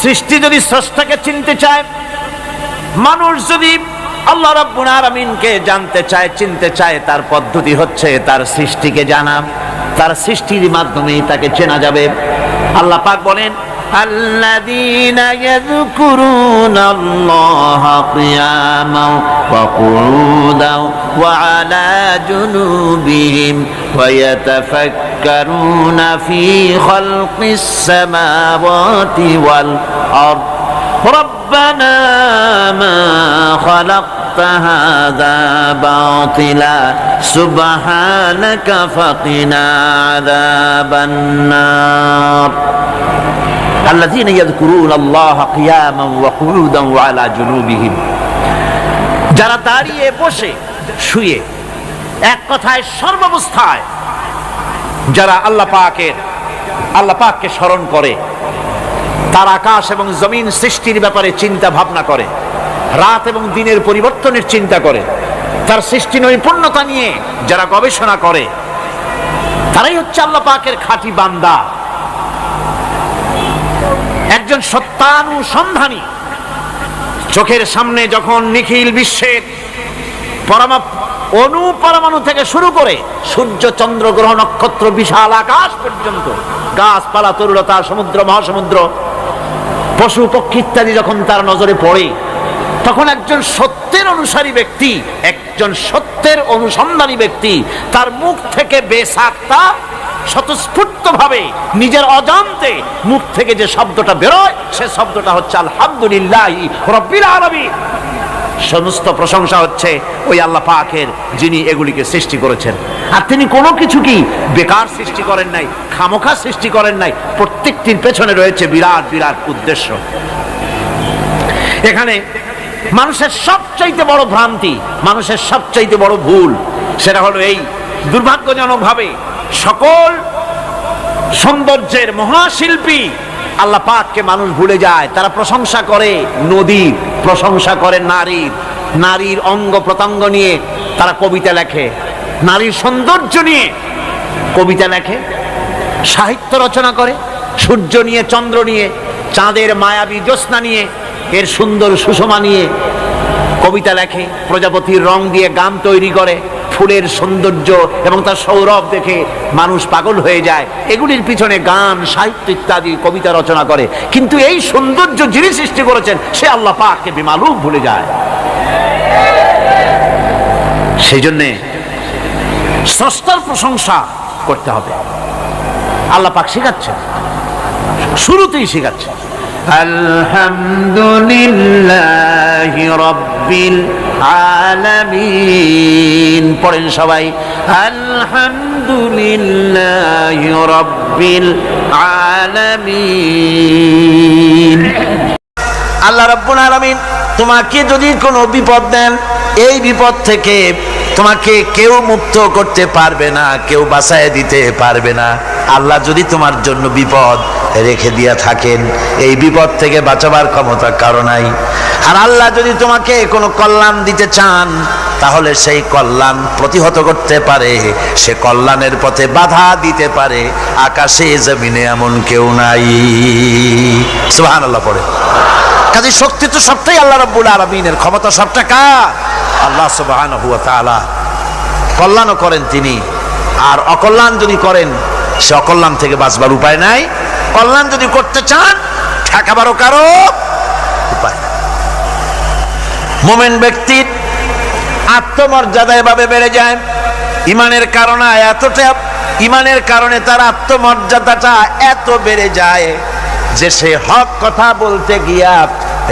সৃষ্টি যদি স্রষ্টাকে চিনতে চায়, মানুষ যদি আল্লাহ রাব্বুল আলামিনকে জানতে চায়, চিনতে চায়, তার পদ্ধতি হচ্ছে তার সৃষ্টিকে জানা। তার সৃষ্টির মাধ্যমেই তাকে চেনা যাবে। আল্লাহ পাক বলেন, আল্লাযীনা ইয়াযকুরুনাল্লাহা কিয়ামান ওয়া কুউদান ওয়া আলা জুনুবিহিম ওয়া ইয়াতাফাক্কারুনা ফী খালকিস সামাওয়াতি ওয়াল আরদ রব্বানা মা খালাকতা হাযা বাতিলা সুবহানাকা ফাকিনা আযাবান নার। الذين يذكرون الله قياما وقعودا وعلى جنوبهم, যারা দাঁড়িয়ে বসে শুয়ে এক কথায় সর্বাবস্থায় যারা আল্লাহ পাককে স্মরণ করে, তার আকাশ এবং জমিন সৃষ্টির ব্যাপারে চিন্তা ভাবনা করে, রাত এবং দিনের পরিবর্তনের চিন্তা করে, তার সৃষ্টি নৈপুণ্যতা নিয়ে যারা গবেষণা করে, তারাই হচ্ছে আল্লাহ পাকের খাঁটি বান্দা, একজন সত্যানুসন্ধানী। চোখের সামনে যখন নিখিল বিশ্বের পরমাণু থেকে শুরু করে সূর্য, চন্দ্র, গ্রহ, নক্ষত্র, বিশাল আকাশ পর্যন্ত, গাছপালা, তরুলতা, সমুদ্র, মহাসমুদ্র, পশু পক্ষী ইত্যাদি যখন তার নজরে পড়ে, তখন একজন সত্যের অনুসারী ব্যক্তি, একজন সত্যের অনুসন্ধানী ব্যক্তি, তার মুখ থেকে বেসাক্তা স্বতঃস্ফূর্তভাবে নিজের অজান্তে মুখ থেকে যে শব্দটা বেরোয়, সে শব্দটা হচ্ছে আলহামদুলিল্লাহি রাব্বিল আলামিন। সমস্ত প্রশংসা হচ্ছে ওই আল্লাহ পাকের, যিনি এগুলিকে সৃষ্টি করেছেন। আর তিনি কোনো কিছু কি বেকার সৃষ্টি করেন নাই, খামোখা সৃষ্টি করেন নাই। প্রত্যেকটির পেছনে রয়েছে বিরাট বিরাট উদ্দেশ্য। এখানে মানুষের সবচাইতে বড় ভ্রান্তি, মানুষের সবচাইতে বড় ভুল, সেটা হলো এই, দুর্ভাগ্যজনকভাবে সকল সৌন্দর্যের মহাশিল্পী আল্লাহ পাককে মানুষ ভুলে যায়। তারা প্রশংসা করে নদীর, প্রশংসা করে নারীর অঙ্গ প্রত্যঙ্গ নিয়ে তারা কবিতা লেখে, নারীর সৌন্দর্য নিয়ে কবিতা লেখে, সাহিত্য রচনা করে, সূর্য নিয়ে, চন্দ্র নিয়ে, চাঁদের মায়াবী জ্যোৎস্না নিয়ে, এর সুন্দর সুষমা নিয়ে কবিতা লেখে, প্রজাপতির রং দিয়ে গান তৈরি করে, ফুলের সৌন্দর্য এবং তার সৌরভ দেখে মানুষ পাগল হয়ে যায়। এগুলির পিছনে গান, সাহিত্য ইত্যাদি কবিতা রচনা করে। কিন্তু এই সৌন্দর্য যিনি সৃষ্টি করেছেন, সে আল্লাহ পাককে বেমালুম ভুলে যায়। সেই জন্যে স্রষ্টার প্রশংসা করতে হবে। আল্লাহ পাক শেখাচ্ছেন, শুরুতেই শেখাচ্ছেন, আলহামদুলিল্লাহি রাব্বিল আলামিন। পড়েন সবাই, আলহামদুলিল্লাহি রাব্বিল আলামিন। আল্লাহ রাব্বুল আলামিন তোমাকে যদি কোনো বিপদ দেন, এই বিপদ থেকে তোমাকে কেউ মুক্ত করতে পারবে না, কেউ বাঁচায় দিতে পারবে না। আল্লাহ যদি তোমার জন্য বিপদ রেখে দিয়া থাকেন, এই বিপদ থেকে বাঁচাবার ক্ষমতা কারো নাই। আর আল্লাহ যদি তোমাকে কোনো কল্যাণ দিতে চান, তাহলে সেই কল্যাণ প্রতিহত করতে পারে, সে কল্যাণের পথে বাধা দিতে পারে। আকাশে জমিনে এমন কেউ নাই। সুবহানাল্লাহ পড়ে। কাজে শক্তি তো সবটাই আল্লাহ রাব্বুল আলামিনের, ক্ষমতা সবটা কার? আল্লাহ সুবহানাহু ওয়া তাআলা। কল্যাণও করেন তিনি, আর অকল্যাণ যদি করেন, সে অকল্যাণ থেকে বাঁচবার উপায় নাই। কল্যাণ যদি করতে চান, ঠেকাবারও কারো উপায় নাই। মুমিন ব্যক্তির আত্মমর্যাদা এভাবে বেড়ে যায় ইমানের কারণে। ইমানের কারণে তার আত্মমর্যাদাটা এত বেড়ে যায় যে সে হক কথা বলতে গিয়া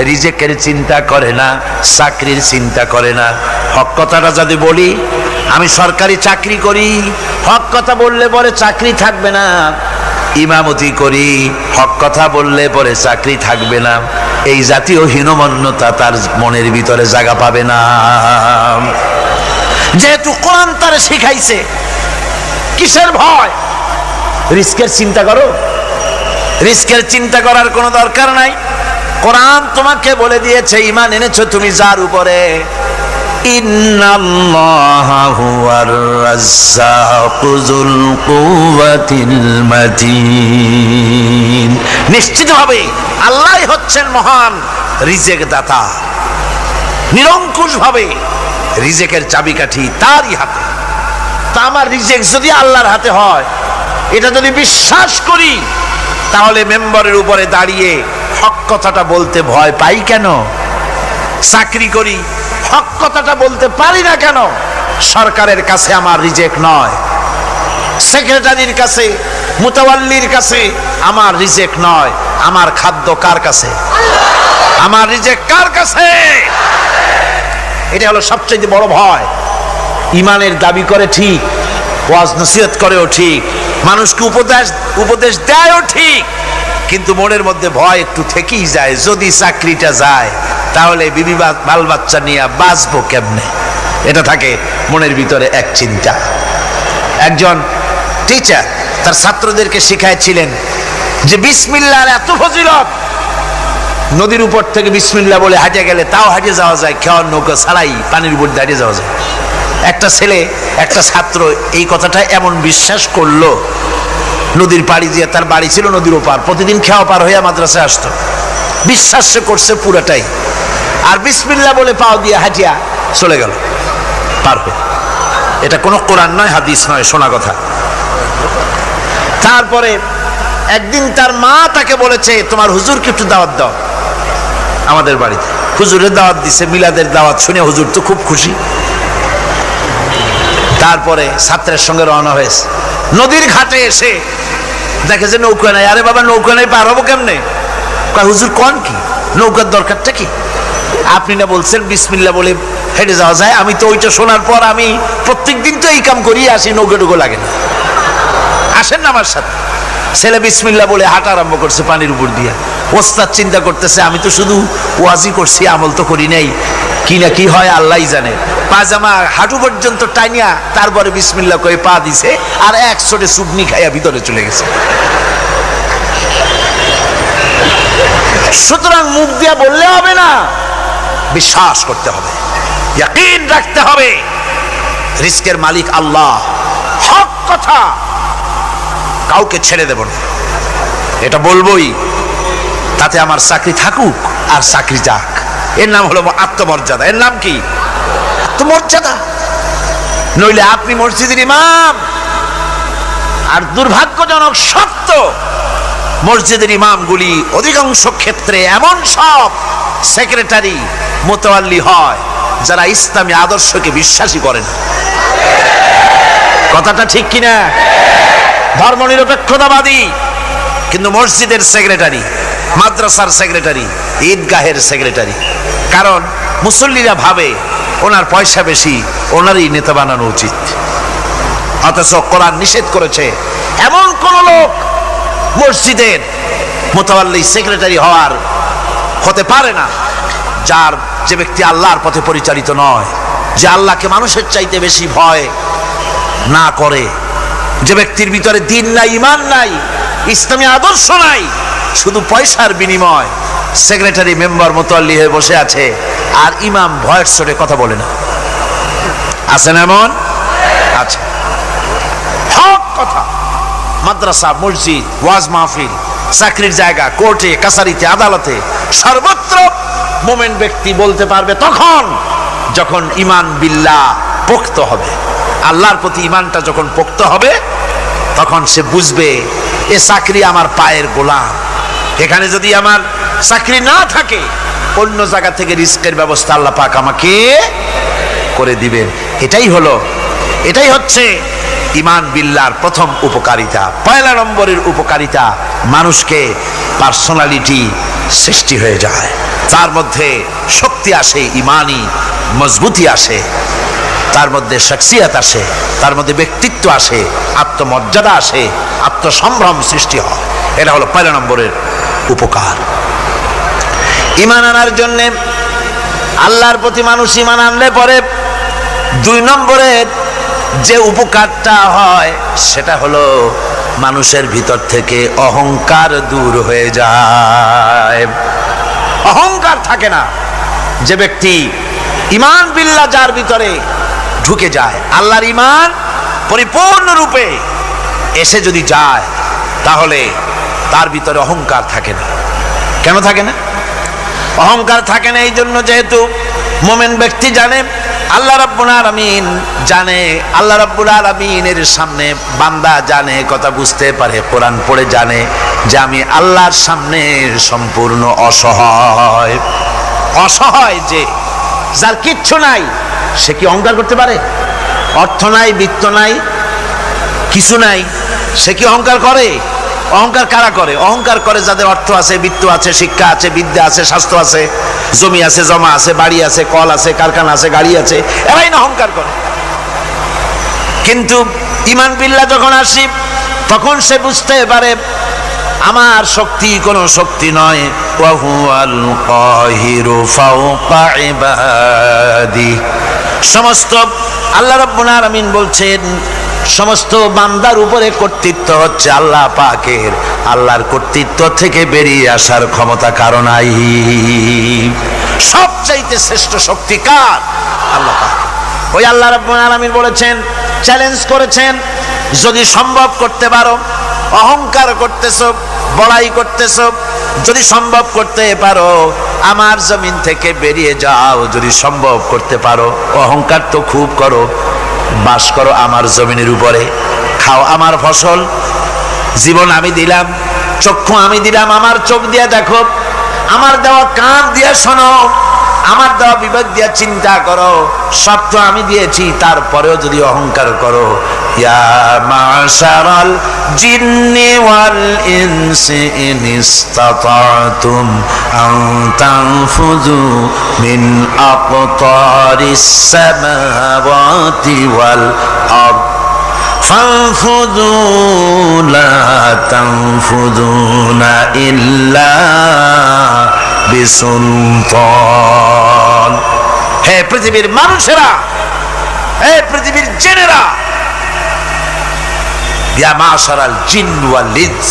রিজেকের চিন্তা করে না, চাকরির চিন্তা করে না। হক কথাটা যদি বলি, আমি সরকারি চাকরি করি, হক কথা বললে পরে চাকরি থাকবে না। ইমামতি করি, হক কথা বললে পরে চাকরি থাকবে না। এই জাতীয় হীনমন্যতা তার মনের ভিতরে জায়গা পাবে না। যেহেতু কোরআন তারে শিখাইছে, কিসের ভয়? রিস্কের চিন্তা করো। রিস্কের চিন্তা করার কোনো দরকার নাই। কোরআন তোমাকে বলে দিয়েছে, ঈমান এনেছো তুমি যার উপরে, ইন্নাল্লাহা হুয়ার রাজ্জাকু যুল কুওয়াতিল মাতিন। নিশ্চিতভাবে আল্লাহ হচ্ছেন মহান রিজেক দাতা। নিরঙ্কুশ ভাবে রিজেকের চাবিকাঠি তারই হাতে। তা আমার রিজেক যদি আল্লাহর হাতে হয়, এটা যদি বিশ্বাস করি, তাহলে মেম্বারের উপরে দাঁড়িয়ে হক কথাটা বলতে ভয় পাই কেন? চাকরি করি, হক কথাটা বলতে পারি না কেন? সরকারের কাছে আমার রিজেক নয়, সেক্রেটারির কাছে, মুতাওয়াল্লির কাছে আমার রিজেক নয়। আমার খাদ্য কার কাছে? আমার রিজেক কার কাছে? এটা হলো সবচেয়ে বড় ভয়। ইমানের দাবি করে ঠিক, ওয়াজ নসিহত করেও ঠিক, মানুষকে উপদেশ দেয়ও ঠিক, কিন্তু মনের মধ্যে ভয় একটু থেকেই যায়। যদি চাকরিটা যায়, তাহলে বিবি বাল বাচ্চা নিয়ে বাঁচবো কেমনে? এটা থাকে মনের ভিতরে এক চিন্তা। একজন টিচার তার ছাত্রদেরকে শিখাইছিলেন যে বিসমিল্লাহর এত ফজিলত, নদীর উপর থেকে বিসমিল্লাহ বলে হাঁটে গেলে তাও হাঁটে যাওয়া যায়, খেওয়ার নৌকা ছাড়াই পানির উপর দাঁড়িয়ে যাওয়া যায়। একটা ছেলে, একটা ছাত্র এই কথাটা এমন বিশ্বাস করলো, নদীর পাড়ি দিয়ে, তার বাড়ি ছিল নদীর ওপার, প্রতিদিন খেওয়া পার হইয়া মাদ্রাসায় আসতো। বিশ্বাস সে করছে পুরাটাই, আর বিসমিল্লাহ বলে পাও দিয়ে হাঁটিয়া চলে গেল পার হয়ে। এটা কোনো কোরআন নয়, হাদিস নয়, শোনা কথা। তারপরে একদিন তার মা তাকে বলেছে, তোমার হুজুরকে একটু দাওয়াত দাও আমাদের বাড়িতে। হুজুরের দাওয়াত দিছে, মিলাদের দাওয়াত শুনে হুজুর তো খুব খুশি। তারপরে ছাত্রের সঙ্গে রওনা হয়েছে। নদীর ঘাটে এসে দেখে যে নৌকা নাই। আরে বাবা, নৌকা নাই, পার হবো কেমনে? হুজুর কোন কি, নৌকার দরকারটা কি? আপনি না বলছেন বিসমিল্লাহ বলে হেঁটে যাওয়া যায়? আমি তো ওইটা শোনার পর আমি প্রত্যেক দিন তো এই কাম করি আসি, নৌকা টুকু লাগে না। আসেন না আমার সাথে। ছেলে বিসমিল্লাহ বলে হাঁটা আরম্ভ করছে পানির উপর দিয়া। ওস্তাদ চিন্তা করতেছে, আমি তো শুধু ওয়াজি করছি, আমল তো করি নাই, কি না কি হয় আল্লাহই জানে। পাজামা হাঁটু পর্যন্ত টাইনিয়া তারপরে বিসমিল্লাহ কয়ে পা দিছে, আর এক ছোটে চুবনি খাইয়া ভিতরে চলে গেছে। সুতরাং মুখ দিয়া বললে হবে না, বিশ্বাস করতে হবে, ইয়াকিন রাখতে হবে রিজকের মালিক আল্লাহ। হক কথা কাউকে ছেড়ে দেব না, এটা বলবোই। তাতে আমার চাকরি থাকুক আর চাকরি যাক, এর নাম হলো আত্মমর্যাদা। এর নাম কি? আত্মমর্যাদা। নইলে আপনি মসজিদের ইমাম, আর দুর্ভাগ্যজনক সত্য, মসজিদের ইমামগুলি অধিকাংশ ক্ষেত্রে এমন সব সেক্রেটারি, মুতাওয়াল্লি হয় যারা ইসলামী আদর্শকে বিশ্বাসী করে না। কথাটা ঠিক কিনা? ধর্মনিরপেক্ষতাবাদী, কিন্তু মসজিদের সেক্রেটারি, মাদ্রাসার সেক্রেটারি, ঈদগাহের সেক্রেটারি। কারণ মুসল্লিরা ভাবে ওনার পয়সা বেশি, ওনারই নেতা বানানো উচিত। অথচ কোরআন নিষেধ করেছে এমন কোন লোক মসজিদের মুতাওয়াল্লি সেক্রেটারি হতে পারে না যে ব্যক্তি আল্লাহর পথে পরিচালিত নয়, যে আল্লাহকে মানুষের চাইতে বেশি ভয় না করে, যে ব্যক্তির ভিতরে দ্বীন নাই, ঈমান নাই, ইসলামী আদর্শ নাই, শুধু পয়সার বিনিময় সেক্রেটারি মেম্বার মুতাওয়াল্লি হয়ে বসে আছে, আর ইমাম ভয়ের চোটে কথা বলে না। আছেন এমন? আচ্ছা, হক কথা মাদ্রাসা, মসজিদ, ওয়াজ মাহফিল, চাকরির জায়গা, কোর্টে, কাছারিতে, আদালতে, সর্বত্র মোমেন ব্যক্তি বলতে পারবে তখন যখন ঈমান বিল্লাহ পোক্ত হবে। আল্লাহর প্রতি ঈমানটা যখন পোক্ত হবে, তখন সে বুঝবে এ চাকরি আমার পায়ের গোলাম। এখানে যদি আমার চাকরি না থাকে, অন্য জায়গা থেকে রিস্কের ব্যবস্থা আল্লাহ পাক আমাকে করে দিবেন। এটাই হচ্ছে ঈমান বিল্লাহর প্রথম উপকারিতা। পয়লা নম্বরের উপকারিতা, মানুষকে পার্সোনালিটি সৃষ্টি হয়ে যায়, তার মধ্যে শক্তি আসে, ঈমানি মজবুতি আসে, তার মধ্যে শখসিয়ত আসে, তার মধ্যে ব্যক্তিত্ব আসে, আত্মমর্যাদা আসে, আত্মসম্ভ্রম সৃষ্টি হয়। এটা হলো পয়লা নম্বরের উপকার। ঈমান আনার জন্য আল্লাহর প্রতি মানুষ ঈমান আনলে পরে 2 নম্বরের যে উপকারটা হয় সেটা হলো মানুষের ভিতর থেকে অহংকার দূর হয়ে যায়। অহংকার থাকে না। যে ব্যক্তি ঈমান বিল্লাহ যার ভিতরে ঢুকে যায়, আল্লাহর ঈমান পরিপূর্ণরূপে এসে যদি যায়, তাহলে তার ভিতরে অহংকার থাকে না। কেন থাকে না? অহংকার থাকে না এই জন্য, যেহেতু মুমিন ব্যক্তি জানে আল্লাহ রাব্বুল আলামিন জানে, আল্লাহ রাব্বুল আলামিনের সামনে বান্দা জানে, কথা বুঝতে পারে, কোরআন পড়ে জানে যে আমি আল্লাহর সামনে সম্পূর্ণ অসহায়। অসহায় যে যার কিচ্ছু নাই সে কি অহংকার করতে পারে? অর্থ নাই, বিত্ত নাই, কিছু নাই, সে কি অহংকার করে? অহংকার কারা করে? অহংকার করে যাদের অর্থ আছে, বিত্ত আছে, শিক্ষা আছে, বিদ্যা আছে, স্বাস্থ্য আছে, জমি আছে, জমা আছে, বাড়ি আছে, কল আছে, কারখানা আছে, গাড়ি আছে, এরাই না অহংকার করে। কিন্তু ঈমান বিল্লাহ যখন আসি তখন সে বুঝতে পারে আমার শক্তি কোনো শক্তি নয়, ওয়া হুয়াল কাহিরু ফাওকা ইবাদি। সমস্ত আল্লাহ রাব্বুল আলামিন বলছেন সমস্ত বান্দার উপরে কর্তৃত্ব হচ্ছে আল্লাহ পাকের। আল্লাহর কর্তৃত্ব থেকে বেরিয়ে আসার ক্ষমতা কারো নাই। সবচাইতে শ্রেষ্ঠ শক্তি কার? আল্লাহ পাক। ওই আল্লাহ রাব্বুল আলামিন বলেছেন, চ্যালেঞ্জ করেছেন, যদি সম্ভব করতে পারো, অহংকার করতেছো, বড়াই করতেছো, যদি সম্ভব করতে পারো আমার জমিন থেকে বেরিয়ে যাও। যদি সম্ভব করতে পারো, অহংকার তো খুব করো, বাস করো আমার জমিনের উপরে, খাও আমার ফসল, জীবন আমি দিলাম, চক্ষু আমি দিলাম, আমার চোখ দিয়ে দেখো, আমার দেওয়া কান দিয়ে শোনো, আমার দেওয়া বিবেক দিয়ে চিন্তা করো, সব তো আমি দিয়েছি, তারপরেও যদি অহংকার করো। ইয়া মাশারাল জিন্নি ওয়াল ইনসি ইন ইসতাতাতুম আন তানফুযু মিন আকতারিস সামাওয়াতি ওয়াল আরদ ফানফুযু লা তানফুযুনা ইল্লা বিসুলতান। হে পৃথিবীর মানুষেরা, হে পৃথিবীর জিনেরা, ইয়া মাশারাল জিন ওয়াল ইনস,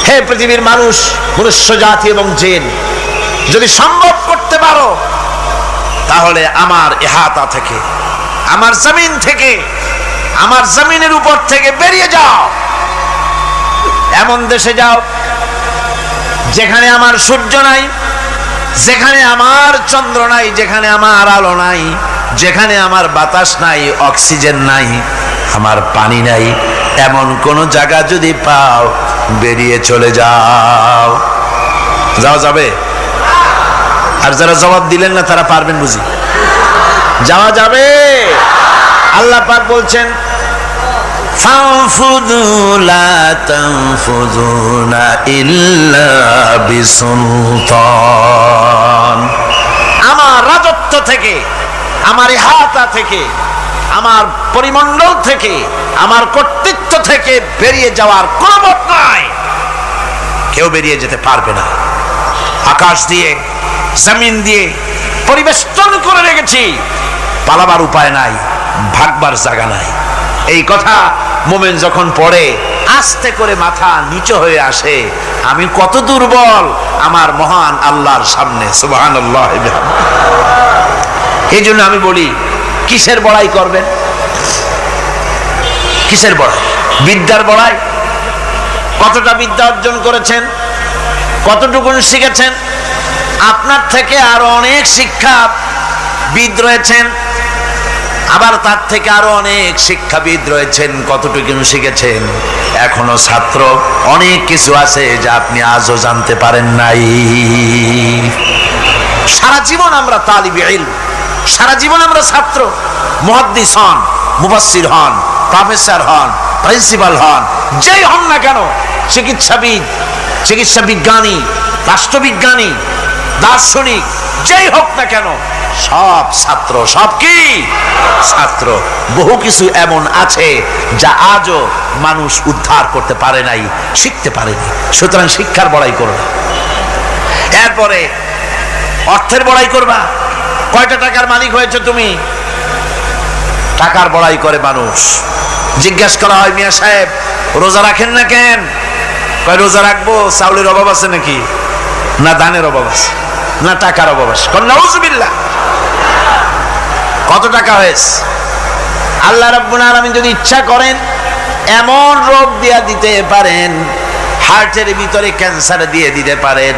হে পৃথিবীর মানুষ, মনুষ্য জাতি এবং জিন, যদি সম্ভব করতে পারো তাহলে আমার ইহাতা থেকে, আমার জমিন থেকে, আমার জমিনের উপর থেকে বেরিয়ে যাও। এমন দেশে যাও যেখানে আমার সূর্য নাই, যেখানে আমার চন্দ্র নাই, যেখানে আমার আলো নাই, যেখানে আমার বাতাস নাই, অক্সিজেন নাই, আমার পানি নাই, এমন কোন জায়গা যদি পাও বেরিয়ে চলে যাও। যাওয়া যাবে? আর যারা জবাব দিলেন না তারা পারবেন বুঝি? যাওয়া যাবে। আল্লাহ পাক বলছেন ফানফুযু লা তানফুযুনা ইল্লা বিসুলতান। আমার রাজত্ব থেকে, আমার ইহাতা থেকে, আমার পরিমণ্ডল থেকে, আমার কর্তৃত্ব থেকে বেরিয়ে যাওয়ার কোনো পথ নাই। কেউ বেরিয়ে যেতে পারবে না। আকাশ দিয়ে, জমিন দিয়ে পরিবেষ্টন করে রেখেছি, পালাবার উপায় নাই, ভাগবার জায়গা নাই। এই কথা মুমিন যখন পড়ে আস্তে করে মাথা নিচু হয়ে আসে, আমি কত দুর্বল আমার মহান আল্লাহর সামনে। সুবহানাল্লাহ। এই জন্য আমি বলি, কিসের বড়াই করবেন? কিসের বড়াই? বিদ্যার বড়াই। কতটা বিদ্যা অর্জন করেছেন, কতটুকু শিখেছেন? আপনার থেকে আরো অনেক শিক্ষাবিদ রয়েছেন, আবার তার থেকে আরো অনেক শিক্ষাবিদ রয়েছেন, কতটুকু শিখেছেন? এখনো ছাত্র, অনেক কিছু আছে যা আপনি আজও জানতে পারেন নাই। সারা জীবন আমরা তালিবে ইলম, সারা জীবন আমরা ছাত্র। মুহাদ্দিস হন, মুফাসসির হন, প্রফেসর হন, প্রিন্সিপাল হন, যেই হন না কেন, চিকিৎসাবিদ, চিকিৎসা বিজ্ঞানী, রাষ্ট্রবিজ্ঞানী, দার্শনিক, যেই হোক না কেন, সব ছাত্র। সব কি? ছাত্র। বহু কিছু এমন আছে যা আজও মানুষ উদ্ধার করতে পারে নাই, শিখতে পারেনি। সুতরাং শিক্ষার বড়াই করো না। এরপরে অর্থের বড়াই করবা। কয়টা টাকার মালিক হয়েছে তুমি? টাকার বড়াই করে মানুষ। জিজ্ঞাসা করা হয়, মিয়া সাহেব রোজা রাখেন না কেন? কয় রোজা রাখবো, চাউলের অভাব আছে নাকি? না দানের অভাব আছে, না টাকার অভাব আছে। নাউজুবিল্লাহ। কত টাকা হয়েছে? আল্লাহ রাব্বুল আলামিন যদি ইচ্ছা করেন এমন রোগ দিয়া দিতে পারেন, হার্টের ভিতরে ক্যান্সার দিয়ে দিতে পারেন,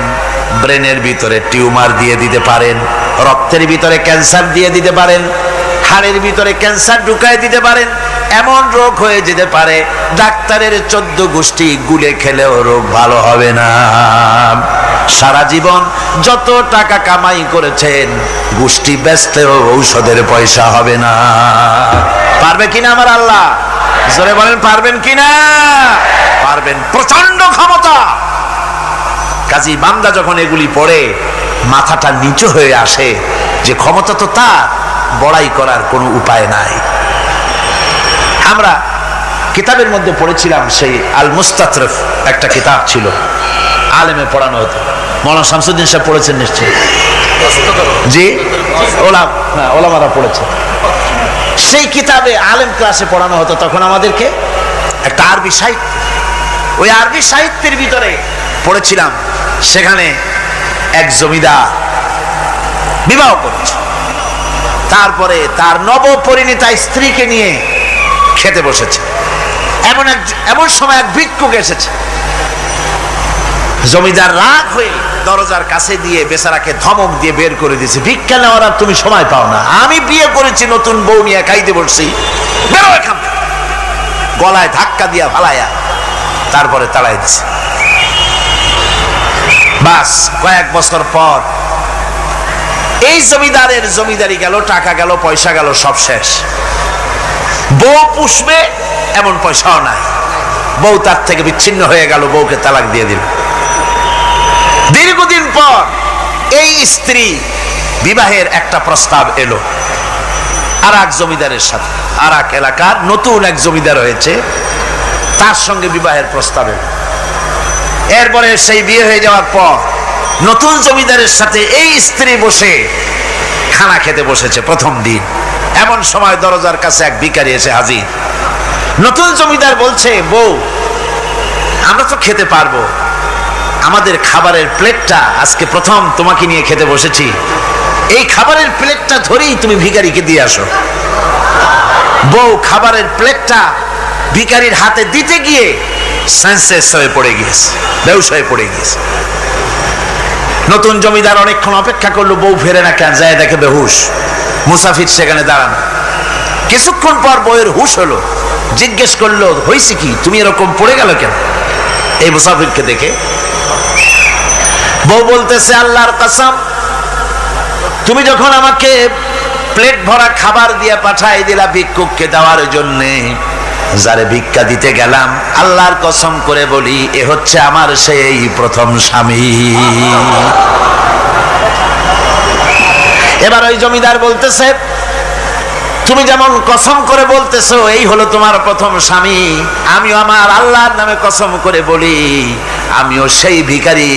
ব্রেনের ভিতরে টিউমার দিয়ে দিতে পারেন, রক্তের ভিতরে ক্যান্সার দিয়ে দিতে পারেন, হাড়ের ভিতরে ক্যান্সার ঢুকায় দিতে পারেন। এমন রোগ হয়ে যেতে পারে ডাক্তারের 14 গোষ্ঠী গুলে খেলেও রোগ ভালো হবে না। সারা জীবন যত টাকা কামাই করেছেন গোষ্ঠী বেচতেও ঔষধের পয়সা হবে না। পারবে কিনা আমার আল্লাহ? জোরে বলেন পারবেন কিনা? পারবেন, প্রচন্ড ক্ষমতা। কাজী বান্দা যখন এগুলি পড়ে মাথাটা নিচু হয়ে আসে যে ক্ষমতা তো তার, বড়াই করার কোনো উপায় নাই। আমরা কিতাবের মধ্যে পড়েছিলাম, সেই আল মুস্তাতরফ একটা কিতাব ছিল, আলেমে পড়ানো হতো। মৌলানা শামসুদ্দিন সাহেব পড়েছেন নিশ্চয়ই? জি, ওলামারা পড়েছে। সেই কিতাবে আলেম ক্লাসে পড়ানো হতো তখন আমাদেরকে একটা আরবি সাহিত্য। ওই আরবি সাহিত্যের ভিতরে পড়েছিলাম, সেখানে এক জমিদার বিবাহ করেছে, তারপরে তার নবপরিণীতা স্ত্রীকে নিয়ে খেতে বসেছে। এমন সময় এক ভিক্ষুক এসেছে। জমিদার রাগ হয়ে দরজার কাছে দিয়ে বেচারাকে ধমক দিয়ে বের করে দিয়েছে, ভিক্ষা নেওয়ার আর তুমি সময় পাও না, আমি বিয়ে করেছি, নতুন বউ নিয়ে খাইতে বসছি, বেরো এখান থেকে। গলায় ধাক্কা দিয়া ফালাইয়া তারপরে তাড়াই দিছে। বাস কয়েক বছর পর এই জমিদারের জমিদারি গেল, টাকা গেল, পয়সা গেল, সব শেষ। বউ পুষবে এমন পয়সাও নাই, বউ তার থেকে বিচ্ছিন্ন হয়ে গেল, বউকে তালাক দিয়ে দিল। দীর্ঘদিন পর এই স্ত্রী বিবাহের একটা প্রস্তাব এলো আর এক জমিদারের সাথে, আর এক এলাকার নতুন এক জমিদার হয়েছে, তার সঙ্গে বিবাহের প্রস্তাব এলো। এরপরে সেই বিয়ে হয়ে যাওয়ার পর নতুন জমিদারের সাথে এই স্ত্রী বসে খানা খেতে বসেছে প্রথম দিন। এমন সময় দরজার কাছে এক ভিখারি এসে হাজির। নতুন জমিদার বলছে, বউ আমরা তো খেতে পারবো, আমাদের খাবারের প্লেটটা আজকে প্রথম তোমাকে নিয়ে খেতে বসেছি, এই খাবারের প্লেটটা ধরেই তুমি ভিখারিকে দিয়ে আসো। বউ খাবারের প্লেটটা ভিখারির হাতে দিতে গিয়ে সেন্সলেস হয়ে পড়ে গিয়েছে, বেহুশ হয়ে পড়ে গিয়েছে। নতুন জমিদার অনেকক্ষণ অপেক্ষা করলো, বউ ফেরে না কেন, যায় দেখে বেহুশ, মুসাফির সেখানে দাঁড়ানো। কিছুক্ষণ পর বউয়ের হুশ হলো, জিজ্ঞেস করলো, হয়েছে কি, তুমি এরকম পড়ে গেল কেন? এই মুসাফিরকে দেখে বউ বলতেছে, আল্লাহর কসম, তুমি যখন আমাকে প্লেট ভরা খাবার দিয়ে পাঠাই দিলা ভিক্ষুককে দেওয়ার জন্যে, যারে ভিক্ষা দিতে গেলাম, আল্লাহর কসম করে বলি, এ হচ্ছে আমার সেই প্রথম স্বামী। এবার ওই জমিদার বলতেছে, তুমি যেমন কসম করে বলতেছো এই হলো তোমার প্রথম স্বামী, আমিও আমার আল্লাহর নামে কসম করে বলি, আমিও সেই ভিখারি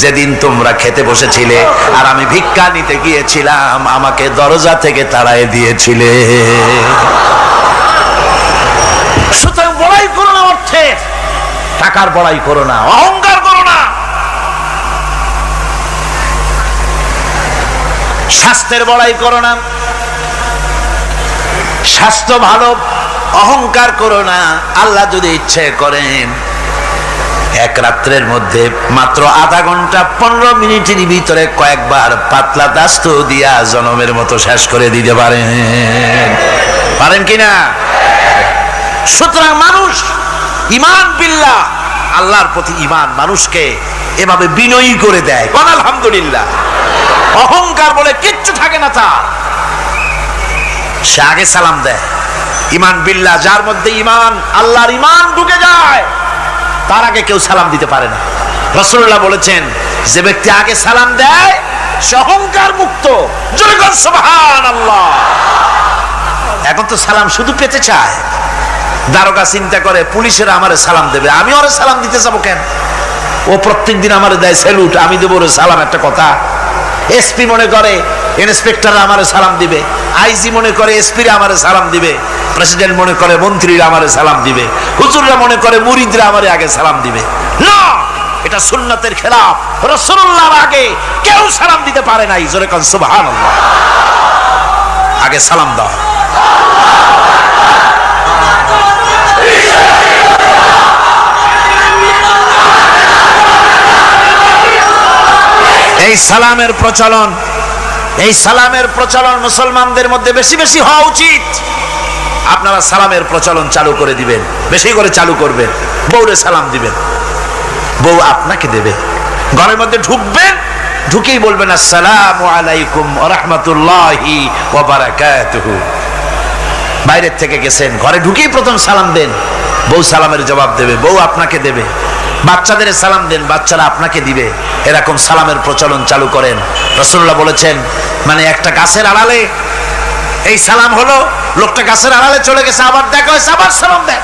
যেদিন তোমরা খেতে বসেছিলে আর আমি ভিক্ষা নিতে গিয়েছিলাম, আমাকে দরজা থেকে তাড়ায় দিয়েছিলে। সুতরাং বড়াই করো না, অর্থে টাকার বড়াই করো না, অহংকার করো না, স্বাস্থ্যের বড়াই করো না, স্বাস্থ্য ভালো, অহংকার করো না। আল্লাহ যদি ইচ্ছে করেন এক রাত্রের মধ্যে মাত্র আধা ঘন্টা 15 মিনিটের ভিতরে কয়েকবার পাতলা দাস্ত দিয়া জনমের মতো শেষ করে দিতে পারেন, পারেন কিনা? সুতরাং মানুষ ঈমান বিল্লাহ, আল্লাহর প্রতি ঈমান মানুষকে এভাবে বিনয়ী করে দেয়। কোন আলহামদুলিল্লাহ। অহংকার বলে কিচ্ছু থাকে না তার, সে আগে সালাম দেয়। ঈমান বিল্লাহ, যার মধ্যে ঈমান, আল্লাহর ঈমান ঢুকে যায়, তার আগে কেউ সালাম দিতে পারে না। রাসূলুল্লাহ বলেছেন, যে ব্যক্তি আগে সালাম দেয় সে অহংকার মুক্ত। জোরে বল সুবহানাল্লাহ। এখন তো সালাম শুধু পেতে চায়। দারোগা চিন্তা করে পুলিশেরা আমারে সালাম দেবে, আমি ওরে সালাম দিতে যাবো কেন? ও প্রত্যেকদিন আমারে দেয় স্যালুট, আমি দেবো ওরে সালাম, একটা কথা। এসপি মনে করে ইন্সপেক্টর আমারে সালাম দিবে, আইজি মনে করে এসপি আমারে সালাম দিবে, প্রেসিডেন্ট মনে করে মন্ত্রীরা আমারে সালাম দিবে, হুজুররা মনে করে মুরিদরা আমারে আগে সালাম দিবে। না, এটা সুন্নাতের খেলাফ। রাসূলুল্লাহর আগে কেউ সালাম দিতে পারে নাই। জোরে কোন সুবহানাল্লাহ। আগে সালাম দাও। এই সালামের প্রচলন মুসলমানদের মধ্যে বেশি বেশি হওয়া উচিত। আপনারা সালামের প্রচলন চালু করে দিবেন, বেশি করে চালু করবেন। বউরে সালাম দিবেন, বউ আপনাকে দেবে। ঘরের মধ্যে ঢুকবেন, ঢুকেই বলবেন আসসালামু আলাইকুম ওয়া রাহমাতুল্লাহি ওয়া বারাকাতুহু। বাইরের থেকে গেছেন, ঘরে ঢুকেই প্রথম সালাম দেন, বউ সালামের জবাব দেবে, বউ আপনাকে দেবে। বাচ্চাদের সালাম দেন, বাচ্চারা আপনাকে দিবে। এরকম সালামের প্রচলন চালু করেন। রাসূলুল্লাহ বলেছেন, মানে একটা গাছের আড়ালে এই সালাম হলো, লোকটা গাছের আড়ালে চলে গেছে, আবার দেখা হয়েছে, আবার সালাম দেন।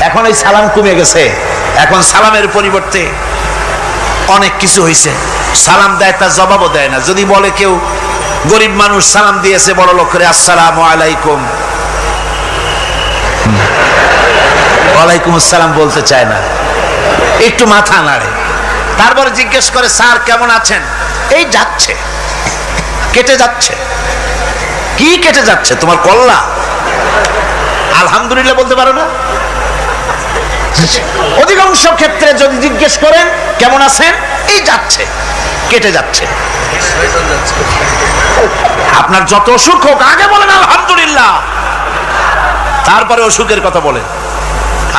এখন এই সালাম কমে গেছে, এখন সালামের পরিবর্তে অনেক কিছু হয়েছে। সালাম দেয়, তার জবাবও দেয় না। যদি বলে কেউ গরিব মানুষ সালাম দিয়েছে বড় লোক করে, আসসালামু আলাইকুম, ওয়ালাইকুম আসসালাম বলতে চায় না, একটু মাথা নাড়ে। তারপরে জিজ্ঞেস করে, স্যার কেমন আছেন? এই যাচ্ছে, কেটে যাচ্ছে। কি কেটে যাচ্ছে? তোমার কল্লা? আলহামদুলিল্লাহ বলতে পারো না? অধিকাংশ ক্ষেত্রে যদি জিজ্ঞেস করেন কেমন আছেন, এই যাচ্ছে, কেটে যাচ্ছে। আপনার যত অসুখ হোক আগে বলেন আলহামদুলিল্লাহ, তারপরে অসুখের কথা বলেন।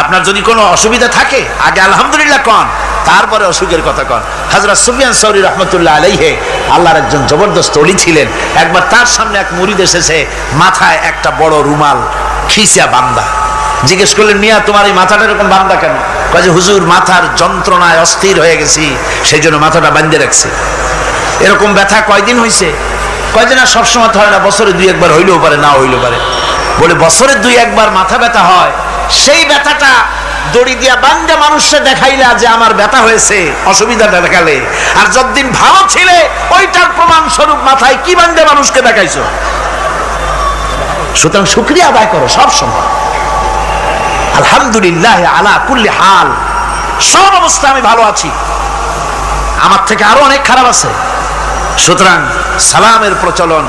আপনার যদি কোনো অসুবিধা থাকে আগে আলহামদুলিল্লাহ কন, তারপরে অসুখের কথা কন। হযরত সুফিয়ান সাউরি রাহমাতুল্লাহ আলাইহি আল্লাহর একজন জবরদস্ত ওলি ছিলেন। একবার তার সামনে এক মুরিদ এসেছে, মাথায় একটা বড় রুমাল খিসা বান্দা। জিজ্ঞেস করলেন, মিয়া তোমার এই মাথাটা এরকম বান্দা কেন? কয় যে হুজুর, মাথার যন্ত্রণায় অস্থির হয়ে গেছি, সেই জন্য মাথাটা বাঁধে রাখছি। এরকম ব্যথা কয়দিন হয়েছে? কয় যে না, সবসময় হয় না, বছরে 2-1 হইলেও পারে, না হইলেও পারে। বলে বছরে 2-1 মাথা ব্যথা হয়, সেই ব্যথাটা দড়ি দিয়া বান্ধা মানুষকে দেখাইলা যে আমার ব্যথা হয়েছে, অসুবিধাটা দেখালে, আর যতদিন ভালো ছিলে ওইটার প্রমাণ স্বরূপ মাথায় কি বান্ধা মানুষকে দেখাইছো। সুতরাং শুকরিয়া আদায় করো সব সময়, আলহামদুলিল্লাহ আলা কুল্লি হাল। সব অবস্থা আমি ভালো আছি, আমার থেকে আরো অনেক খারাপ আছে। সুতরাং সালামের প্রচলন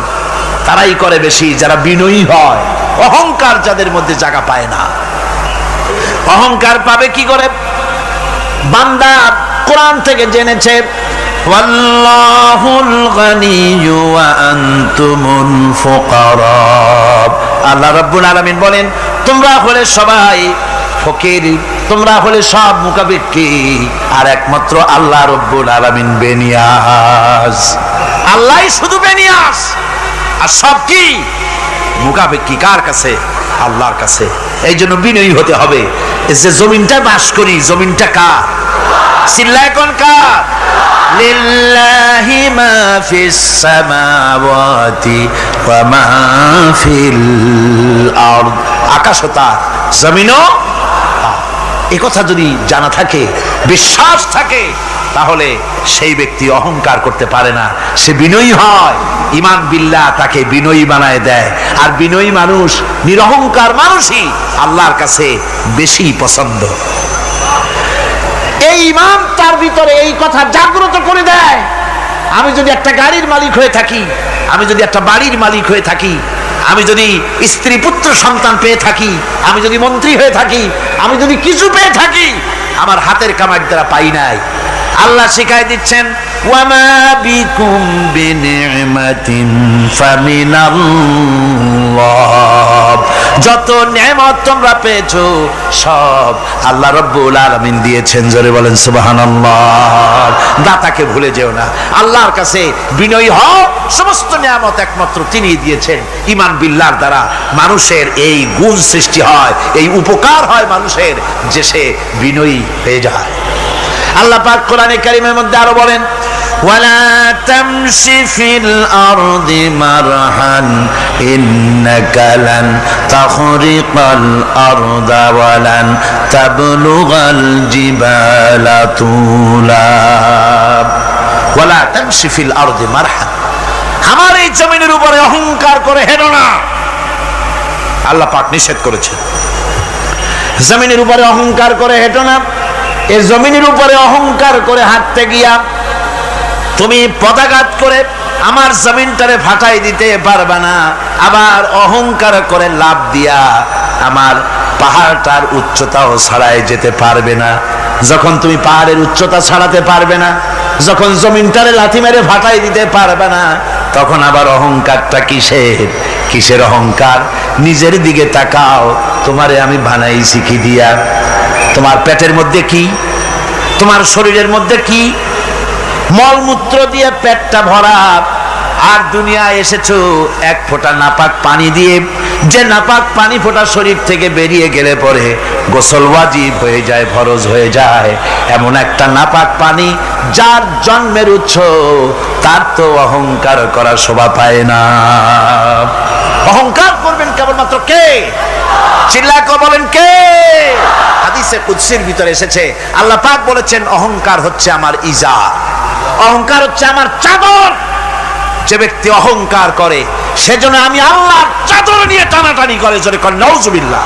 তারাই করে বেশি যারা বিনয়ী হয়। অহংকার যাদের মধ্যে জায়গা পায় না। অহংকার পাবে কি করে? বান্দা কোরআন থেকে জেনেছে, ওয়াল্লাহুল গানিয়্যু ওয়া আনতুমুল ফুকারা। আল্লাহ রাব্বুল আলামিন বলেন, তোমরা হলে সবাই ফকির, তোমরা হলে সব মুকাবিক্কি, আর একমাত্র আল্লাহ রাব্বুল আলামিন বেনিয়াজ। আল্লাহই শুধু বেনিয়াজ, আর সব কি মুকাবিক্কি কার কাছে? আল্লাহর কাছে। এই জন্য বিনয়ী হতে হবে। যে জমিনটা বাস করি, জমিনটা কার? চিল্লায় কোন কার? লিল্লাহি মা ফিস সামাওয়াতি ওয়া মা ফিল আরদ। আকাশও তার, জমিনও তার। এই কথা যদি জানা থাকে, বিশ্বাস থাকে, তাহলে সেই ব্যক্তি অহংকার করতে পারে না, সে বিনয়ী হয়। ঈমান বিল্লাহ তাকে বিনয়ী বানায় দেয়। আর বিনয়ী মানুষ, নিরহংকার মানুষই আল্লাহর কাছে বেশি পছন্দ। এই ঈমান তার ভিতরে এই কথা জাগ্রত করে দেয়। আমি যদি একটা গাড়ির মালিক হয়ে থাকি, আমি যদি একটা বাড়ির মালিক হয়ে থাকি, আমি যদি স্ত্রী পুত্র সন্তান পেয়ে থাকি, আমি যদি মন্ত্রী হয়ে থাকি, আমি যদি কিছু পেয়ে থাকি, আমার হাতের কামাই দ্বারা পাই নাই। আল্লাহ শিখাই দিচ্ছেন, ওয়ামা বিকুম বিনিমাতিন ফামিনাল্লাহ। যত নেয়ামত তোমরা পেয়েছো সব আল্লাহ রাব্বুল আলামিন দিয়েছেন। জোরে বলেন সুবহানাল্লাহ। দাতাকে ভুলে যেও না, আল্লাহর কাছে বিনয়ী হও। সমস্ত নেয়ামত একমাত্র তিনিই দিয়েছেন। ঈমান বিল্লাহর দ্বারা মানুষের এই গুণ সৃষ্টি হয়, এই উপকার হয় মানুষের, যে সে বিনয়ী হয়ে যায়। আল্লাহ পাক কোরআনে কারীমের মধ্যে আরো বলেন, ওয়ালা তামশি ফিল আরদি মারহান ইন্নাকা লান তাখরিকাল আরদা ওয়ালান তাবলুগাল জিবালা তুলা। ওয়ালা তামশি ফিল আরদি মারহান, আমার এই জমিনের উপরে অহংকার করে হেঁটো না। আল্লাহ পাক নিষেধ করেছেন, জমিনের উপরে অহংকার করে হেঁটো না। এই জমিনের উপরে অহংকার করে হাঁটতে গিয়া তুমি পদাঘাত করে আমার জমিনটারে ফাটাই দিতে পারবে না। আবার অহংকার করে লাভ দিয়া আমার পাহাড়টার উচ্চতাও ছাড়াই যেতে পারবে না। যখন তুমি পাহাড়ের উচ্চতা ছাড়াতে পারবে না, যখন জমিনটারে লাথি মেরে ফাটাই দিতে পারবে না, তখন আবার অহংকারটা কিসের? কিসের অহংকার? নিজের দিকে তাকাও, তোমারে আমি বানাইছি কি দিয়া? তোমার পেটের মধ্যে কি? তোমার শরীরের মধ্যে কি? মলমূত্র দিয়ে পেটটা ভরা, আর দুনিয়ায় এসেছো এক ফোঁটা নাপাক পানি দিয়ে। যে নাপাক পানি ফোঁটা শরীর থেকে বেরিয়ে গেলে পরে গোসল ওয়াজিব হয়ে যায়, ফরজ হয়ে যায়, এমন একটা নাপাক পানি যার জন্মের উৎস, তার তো অহংকার করার শোভা পায় না। অহংকার করবেন কেবলমাত্র কে? চিল্লায় বলেন কে? হাদিসে কুদসির ভিতরে এসেছে, আল্লাহ পাক বলেছেন অহংকার হচ্ছে আমার ইজার, অহংকার হচ্ছে আমার চাদর। যে ব্যক্তি অহংকার করে সেজন্য আমি আল্লাহর চাদর নিয়ে টানাটানি করে। জোরে কর নাউজুবিল্লাহ,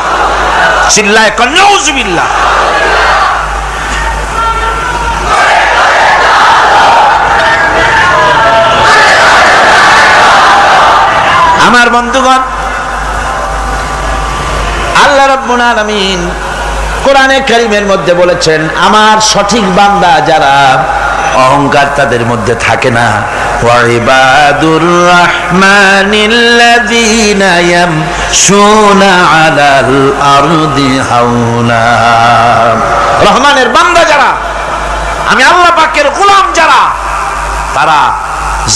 চিল্লায় কর নাউজুবিল্লাহ। আমার বন্ধুগণ, আল্লাহ রাব্বুল আলামিন কোরআনে কারীমের মধ্যে বলেছেন, আমার সঠিক বান্দা যারা, অহংকার তাদের মধ্যে থাকে না। ওয়াইবাদুর রাহমানিল্লাযীনা ইয়ামশুনা আলাল আরদি হাওনা। রহমানের বান্দা যারা, আমি আল্লাহ পাকের গোলাম যারা, তারা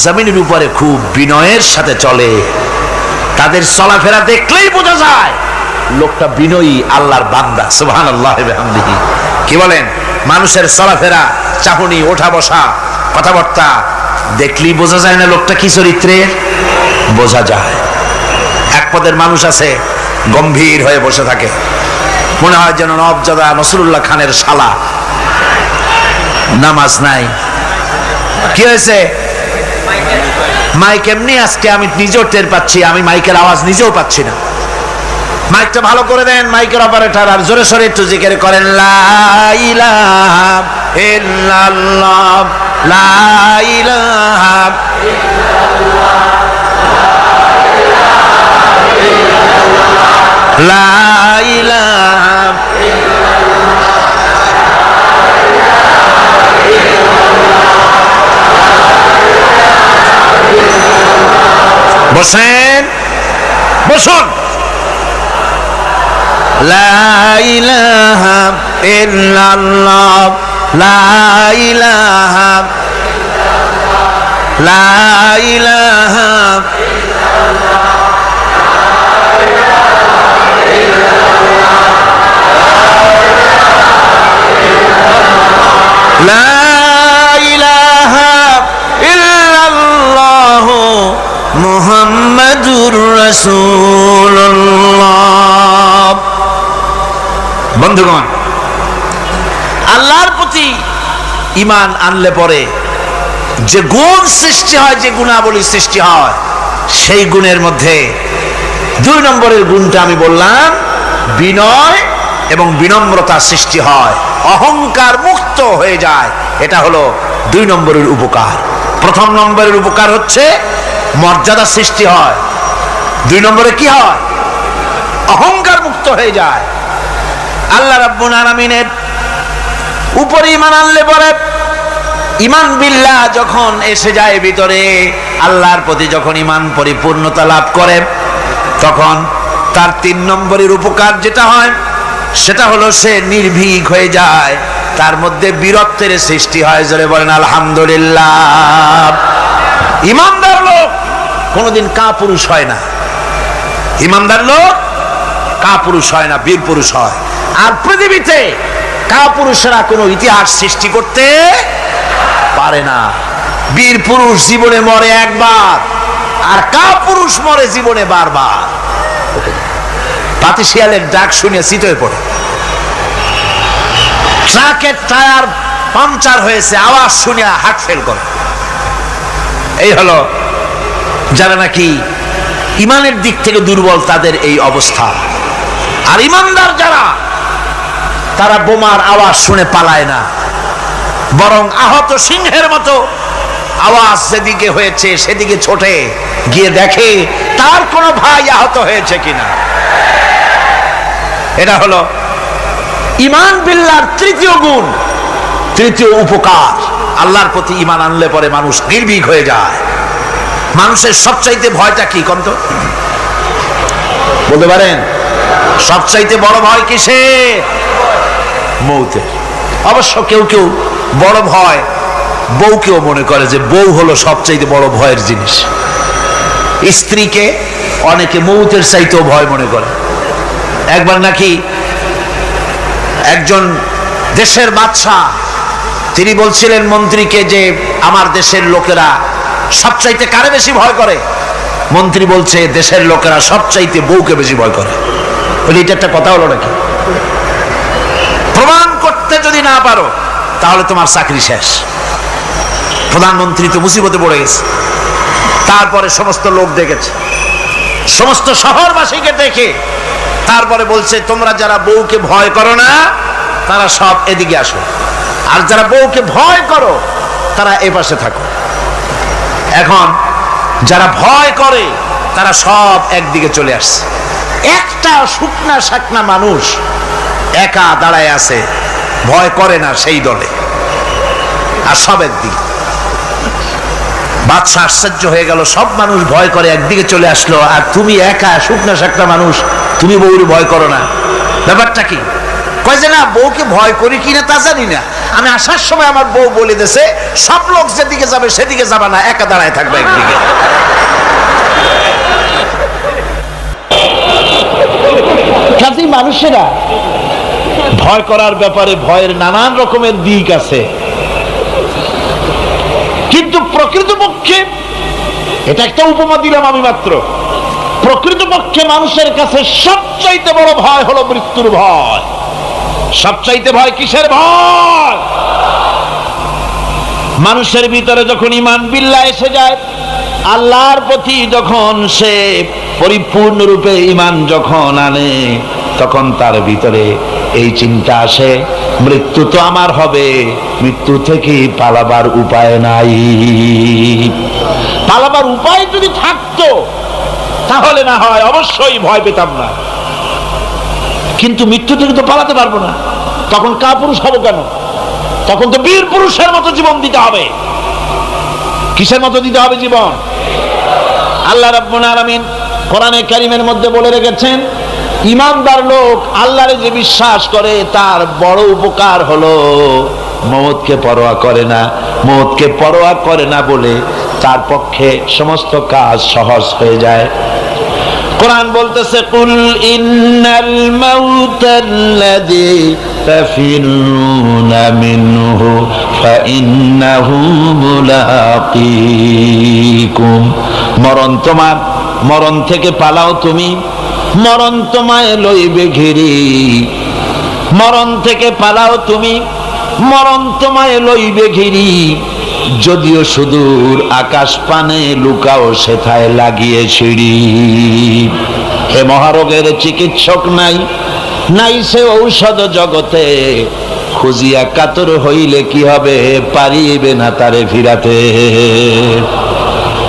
জমিনের উপরে খুব বিনয়ের সাথে চলে। তাদের চলাফেরা দেখলেই বোঝা যায় লোকটা বিনয়ী, আল্লাহর বান্দা। সুবহানাল্লাহ ওয়া বিহামদিহি। কি বলেন? মানুষের চলাফেরা, চাহনি, ওঠা বসা, কথাবার্তা দেখলেই বোঝা যায় না লোকটা কি চরিত্রের? বোঝা যায়। এক পদের মানুষ আছে গম্ভীর হয়ে বসে থাকে, মনে হয় যেন নবজাদা নসরুল্লাহ খানের শালা। নামাজ নাই। কি হয়েছে? মাইক এমনি আজকে আমি নিজেও টের পাচ্ছি, আমি মাইকের আওয়াজ নিজেও পাচ্ছি না। মাইকটা ভালো করে দেন মাইকের অপারেটর, আর জোরে সোরে একটু জিকির করেন, লা ইলাহা ইল্লাল্লাহ, লা ইলাহা ইল্লাল্লাহ, লা ইলাহা ইল্লাল্লাহ। বসেন, বসুন। লা ইলাহা ইল্লাল্লাহ, লা ইলাহা ইল্লাল্লাহ, লা ইলাহা ইল্লাল্লাহ, লা ইলাহা ইল্লাল্লাহ মুহাম্মাদুর রাসূলুল্লাহ। বন্ধুগণ, আল্লাহর প্রতি ঈমান আনলে পরে যে গুণ সৃষ্টি হয়, যে গুণাবলী সৃষ্টি হয়, সেই গুণের মধ্যে 2 নম্বরের গুণটা আমি বললাম, বিনয় এবং বিনম্রতা সৃষ্টি হয়, অহংকার মুক্ত হয়ে যায়। এটা হলো 2 নম্বরের উপকার। প্রথম নম্বরের উপকার হচ্ছে মর্যাদা সৃষ্টি হয়। 2 নম্বরে কি হয়? অহংকার মুক্ত হয়ে যায়। আল্লাহ রাব্বুল আলামিনের উপরে ঈমান আনলে পরে, ঈমান বিল্লাহ যখন এসে যায় ভিতরে, আল্লাহর প্রতি যখন ঈমান পরিপূর্ণতা লাভ করে, তখন তার 3 নম্বরের উপকার যেটা হয় সেটা হলো সে নির্ভীক হয়ে যায়, তার মধ্যে বীরত্বের সৃষ্টি হয়। জোরে বলেন আলহামদুলিল্লাহ। ঈমানদার লোক কোনোদিন কাপুরুষ হয় না। ঈমানদার লোক কাপুরুষ হয় না, বীর পুরুষ হয়। আর পৃথিবীতে কাপুরুষেরা কোনো ইতিহাস সৃষ্টি করতে পারে না। বীর পুরুষ জীবনে মরে একবার, আর কাপুরুষ মরে জীবনে বারবার। পাতিশিয়ালের ডাক শুনে চিতই পড়ে। ট্রাকের টায়ার পাংচার হয়েছে, আওয়াজ শুনে হার্ট ফেল করে। এই হলো যারা নাকি ঈমানের দিক থেকে দুর্বল, তাদের এই অবস্থা। আর ঈমানদার যারা, তারা বোমার আওয়াজ শুনে পালায় না, বরং আহত সিংহের মতো আওয়াজ যেদিকে হয়েছে সেদিকে ছোটে গিয়ে দেখে তার কোনো ভাই আহত হয়েছে কিনা। এটা হলো ঈমান বিল্লাহর 3য় গুণ, 3য় উপকার। আল্লাহর প্রতি ঈমান আনলে পরে মানুষ নির্ভীক হয়ে যায়। মানুষের সবচাইতে ভয়টা কি কোন তো বলতে পারেন? সবচাইতে বড় ভয় কিসের? মৌতের। অবশ্য কেউ কেউ বড় ভয় বউকেও মনে করে যে বউ হলো সবচাইতে বড় ভয়ের জিনিস। স্ত্রীকে অনেকে মৌতের চাইতেও ভয় মনে করে। একবার নাকি একজন দেশের বাদশাহ তিনি বলছিলেন মন্ত্রীকে যে আমার দেশের লোকেরা সবচাইতে কারে বেশি ভয় করে? মন্ত্রী বলছে দেশের লোকেরা সবচাইতে বউকে বেশি ভয় করে। এটা একটা কথা হলো নাকি? প্রমাণ করতে যদি না পারো তাহলে তোমার চাকরি শেষ। প্রধানমন্ত্রী তো মুসিবতে পড়ে গেছে। তারপরে সমস্ত লোক দেখেছে, সমস্ত শহরবাসীকে দেখে তারপরে বলছে তোমরা যারা বউকে ভয় করো না তারা সব এদিকে আসো, আর যারা বউকে ভয় করো তারা এ পাশে থাকো। এখন যারা ভয় করে তারা সব একদিকে চলে আসছে। একটা শুকনা শাকনা মানুষ একা দাঁড়ায় আছে, ভয় করে না সেই দলে, আর সব একদিকে। বাদশা আশ্চর্য হয়ে গেল, সব মানুষ ভয় করে একদিকে চলে আসলো, আর তুমি একা শুকনা শাকনা মানুষ, তুমি বউরে ভয় করো না, ব্যাপারটা কি? কয় যে না, বউকে ভয় করি কিনা তা জানি না, আমি আসার সময় আমার বউ বলে দিয়েছে সব লোক যেদিকে যাবে সেদিকে যাবে না, একা দাঁড়ায় থাকবে একদিকে। কাজেই মানুষেরা ভয় করার ব্যাপারে ভয়ের নানান রকমের দিক আছে, কিন্তু প্রকৃতপক্ষে এটা একটা উপমা দিলাম আমি মাত্র। প্রকৃতপক্ষে মানুষের কাছে সবচাইতে বড় ভয় হলো মৃত্যুর ভয়। সবচাইতে ভয় কিসের ভয়? মানুষের ভিতরে যখন ঈমান বিল্লাহ এসে যায়, আল্লাহর প্রতি যখন সে পরিপূর্ণরূপে ঈমান যখন আনে, তখন তার ভিতরে এই চিন্তা আসে মৃত্যু তো আমার হবে, মৃত্যু থেকে পালাবার উপায় নাই। পালাবার উপায় যদি থাকতো তাহলে না হয় অবশ্যই ভয় পেতাম না, কিন্তু মৃত্যু থেকে তো পালাতে পারবো না, তখন কাপুরুষ হবো কেন? তখন তো বীর পুরুষের মতো জীবন দিতে হবে। কিসের মতো দিতে হবে জীবন? আল্লাহ রাব্বুল আলামিন কোরআনে কারীমের মধ্যে বলে রেখেছেন, ঈমানদার লোক আল্লাহরে যে বিশ্বাস করে তার বড় উপকার হলো মওতকে পরোয়া করে না। মওতকে পরোয়া করে না বলে তার পক্ষে সমস্ত কাজ সহজ হয়ে যায়। কোরআন বলতেছে, কুল ইন্নাল মাউতাল্লাযী তাফিরুনা মিনহু ফাইন্নাহু মুলাকীকুম। মরণ তোমার, মরণ থেকে পালাও তুমি, মরণ তোমায় লইবে ঘিরি। মরণ থেকে পালাও তুমি, মরণ তোমায় লইবে ঘিরি। যদিও সুদূর আকাশ পানে লুকাও সেথায় লাগিয়ে সিঁড়ি। হে মহারোগের চিকিৎসক নাই, নাই সে ঔষধ জগতে। খুঁজিয়া কাতর হইলে কি হবে, পারিবে না তারে ফিরাতে।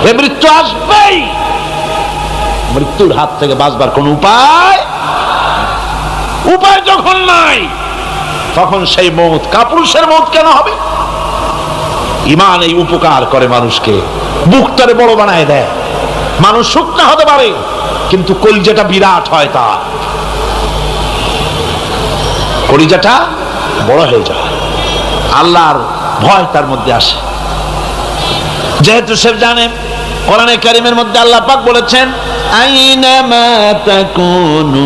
এ মৃত্যু আসবেই, মৃত্যুর হাত থেকে বাঁচবার কোন উপায় যখন নাই, তখন সেই মওত কাপুরুষের মওত কেন হবে? ঈমান এই উপকার করে মানুষকে, বুকটারে বড় বানায় দেয়। মানুষ শুকনা হতে পারে কিন্তু কলিজাটা বিরাট হয়, তার কলিজাটা বড় হয়ে যায়, আল্লাহর ভয় তার মধ্যে আসে। যেহেতু সে জানে, কোরআনে কারীমের মধ্যে আল্লাহ পাক বলেছেন, আইনামা তাকুনু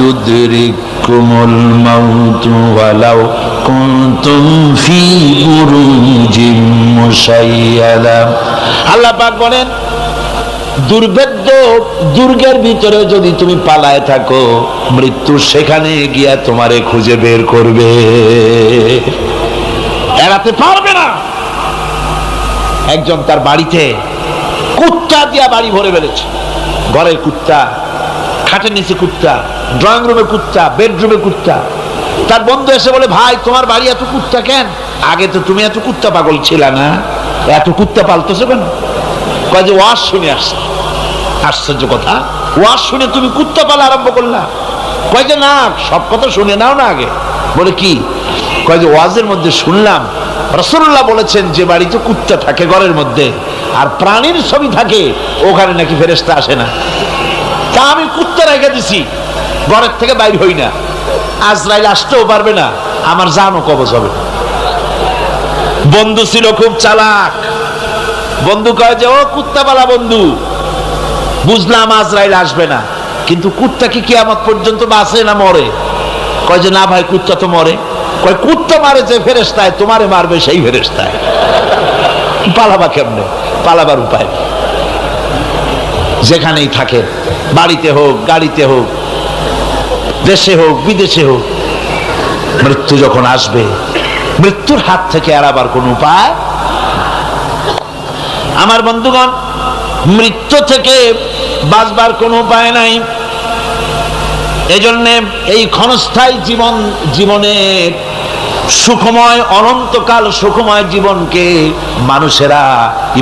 ইউদরিকুমুল মাউতু ওয়ালাউ কুনতুম ফি বুরুজিম মুশাইয়াদা। আল্লাহ পাক বলেন, দুর্ভেদ্য দুর্গের ভিতরে যদি তুমি পালায় থাকো, মৃত্যু সেখানে গিয়া তোমারে খুঁজে বের করবে, এড়াতে পারবে না। একজন তার বাড়িতে কুত্তা দিয়া বাড়ি ভরে ফেলেছে। ঘরের কুত্তা, খাটের নিচে কুত্তা, ড্রয়িং রুমে কুত্তা, বেডরুমে কুত্তা। তার বন্ধু এসে বলে, ভাই তোমার বাড়ি এত কুত্তা কেন? আগে তো তুমি এত কুত্তা পাগল ছিল না, এত কুত্তা পালতেছো কেন? কয় যে ওয়াজ শুনে আসছে। আশ্চর্য কথা, ওয়াজ শুনে তুমি কুত্তা পালা আরম্ভ করলা? কয় যে না, সব কথা শুনে নাও না আগে। বলে কি? কয় যে ওয়াজের মধ্যে শুনলাম রাসূলুল্লাহ বলেছেন যে বাড়িতে কুত্তা থাকে ঘরের মধ্যে আর প্রাণীর ছবি থাকে ওখানে নাকি ফেরেশতা আসে না। তা আমি কুত্তা রেখে দিছি, ঘরের থেকে বাইর হই না, আজরাইল আসতেও পারবে না, আমার জানও কবজ হবে। বন্ধু ছিল খুব চালাক, বন্ধু কয় যে ও কুত্তাওয়ালা বন্ধু, বুঝলাম আজরাইল আসবে না, কিন্তু কুত্তা কি কিয়ামত পর্যন্ত বাঁচে না মরে? কয় যে না ভাই, কুত্তা তো মরে। কয় কুত্তা মারে যে ফেরেশতায়, তোমারে মারবে সেই ফেরেশতায়। পালাবা কেমনে? পালাবার উপায় যেখানেই থাকে, বাড়িতে হোক, গাড়িতে হোক, দেশে হোক, বিদেশে হোক, মৃত্যু যখন আসবে, মৃত্যুর হাত থেকে এড়াবার কোন উপায়। আমার বন্ধুগণ, মৃত্যু থেকে বাঁচবার কোন উপায় নাই। এজন্য এই ক্ষণস্থায়ী জীবনের সুখময়, অনন্তকাল সুখময় জীবনকে মানুষেরা,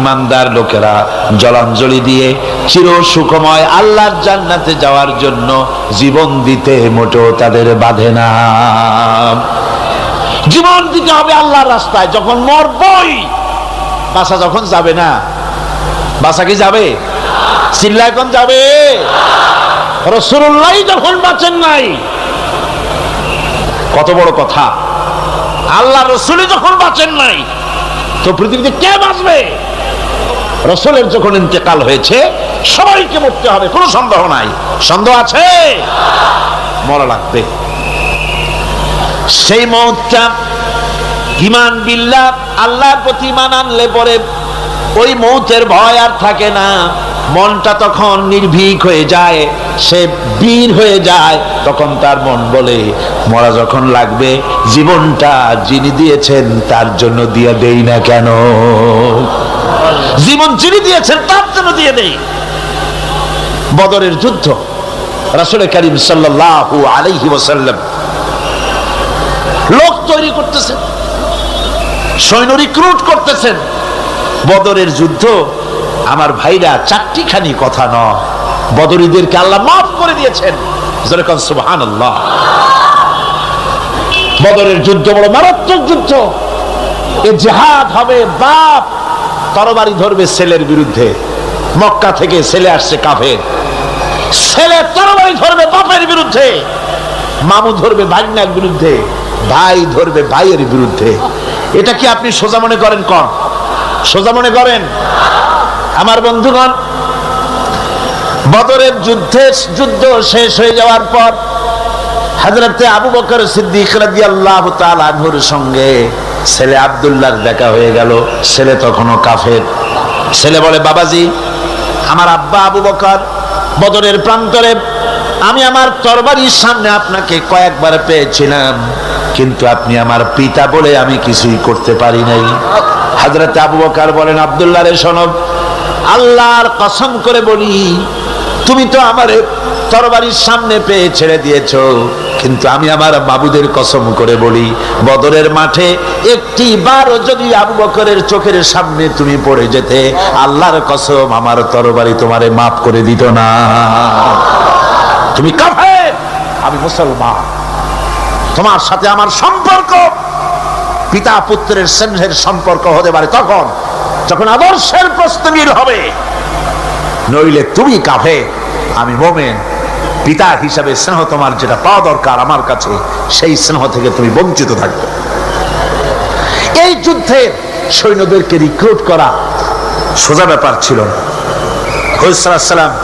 ইমানদার লোকেরা জলাঞ্জলি দিয়ে চির সুখময় আল্লাহর জান্নাতে যাওয়ার জন্য জীবন দিতে মোটেও তাদের বাধে না। জীবন দিতে হবে আল্লাহর রাস্তায়। যখন মরবই, বাসা যখন যাবে না, বাসা কি যাবে? চিল্লা এখন যাবে? রাসূলুল্লাহ যখন বাঁচেন নাই, কত বড় কথা! আল্লাহ রাসূল যখন বাঁচেন নাই, তো পৃথিবীতে কে বাঁচবে? রাসূলের যখন ইন্তেকাল হয়েছে, সবাইকে মরতে হবে, কোনো সন্দেহ নাই। সন্দেহ আছে? মরা লাগবে। সেই মওতটা ঈমান বিল্লাহ, আল্লাহর প্রতি ঈমান আনলে পরে ওই মওতের ভয় আর থাকে না। মনটা তখন নির্ভীক হয়ে যায়, সে বীর হয়ে যায়। তখন তার মন বলে, মরা যখন লাগবে, জীবনটা যিনি দিয়েছেন তার জন্য দিয়ে দেই না কেন? জীবন যিনি দিয়েছেন তার জন্য দিয়ে দেই। বদরের যুদ্ধ, রাসূল করিম সাল্লাল্লাহু আলাইহি ওয়াসাল্লাম লোক তৈরি করতেছেন, সৈন্য রিক্রুট করতেছেন। বদরের যুদ্ধ, আমার ভাইরা, চারটিখানি কথা নয়। বদরীদেরকে আল্লাহ মাফ করে দিয়েছেন। যেরকম সুবহানাল্লাহ। বদরের যুদ্ধ বড় মারাত্মক যুদ্ধ। এ জিহাদ হবে, বাপ তরবারি ধরবে ছেলের বিরুদ্ধে। মক্কা থেকে ছেলে আসছে কাফের, ছেলে তরবারি ধরবে বাপের বিরুদ্ধে, মামু ধরবে ভাগ্নার বিরুদ্ধে, ভাই ধরবে ভাইয়ের বিরুদ্ধে। এটা কি আপনি সোজা মনে করেন? কোন সোজা মনে করেন? আমার বন্ধুগণ, বদরের যুদ্ধ শেষ হয়ে যাওয়ার পর হযরতে আবু বকর সিদ্দিক রাদিয়াল্লাহু তাআলা আনহুর সঙ্গে ছেলে আব্দুল্লাহর দেখা হয়ে গেল। ছেলে তখনও কাফের। ছেলে বলে, বাবাজি, আমার আব্বা আবু বকর বদরের প্রান্তরে, আমি আমার তরবারির সামনে আপনাকে কয়েকবার পেয়েছিলাম, কিন্তু আপনি আমার পিতা বলে আমি কিছুই করতে পারি নাই। হযরতে আবু বকর বলেন, আব্দুল্লাহ রে শোনো, আল্লাহর কসম করে বলি, তুমি তো আমার তরবারির সামনে পেয়ে ছেড়ে দিয়েছো, কিন্তু আমি আমার মাবুদের কসম করে বলি, বদরের মাঠে একটি বারও যদি আবু বকরের চোখের সামনে তুমি পড়ে যেতে, আল্লাহর কসম আমার তরবারি তোমারে মাফ করে দিত না। তুমি কাফের, আমি মুসলমান। তোমার সাথে আমার সম্পর্ক পিতা পুত্রের স্নেহের সম্পর্ক হতে পারে তখন যখন আদর্শের প্রশ্নে মিল হবে, নইলে তুমি কাফের, আমি মুমিন। পিতা হিসাবে স্নেহ তোমার যেটা পাওয়া দরকার আমার কাছে, সেই স্নেহ থেকে তুমি বঞ্চিত থাকবে। এই যুদ্ধে সৈন্যদেরকে রিক্রুট করা সোজা ব্যাপার ছিল না। হুজুর সাল্লাল্লাহু আলাইহি ওয়াসাল্লাম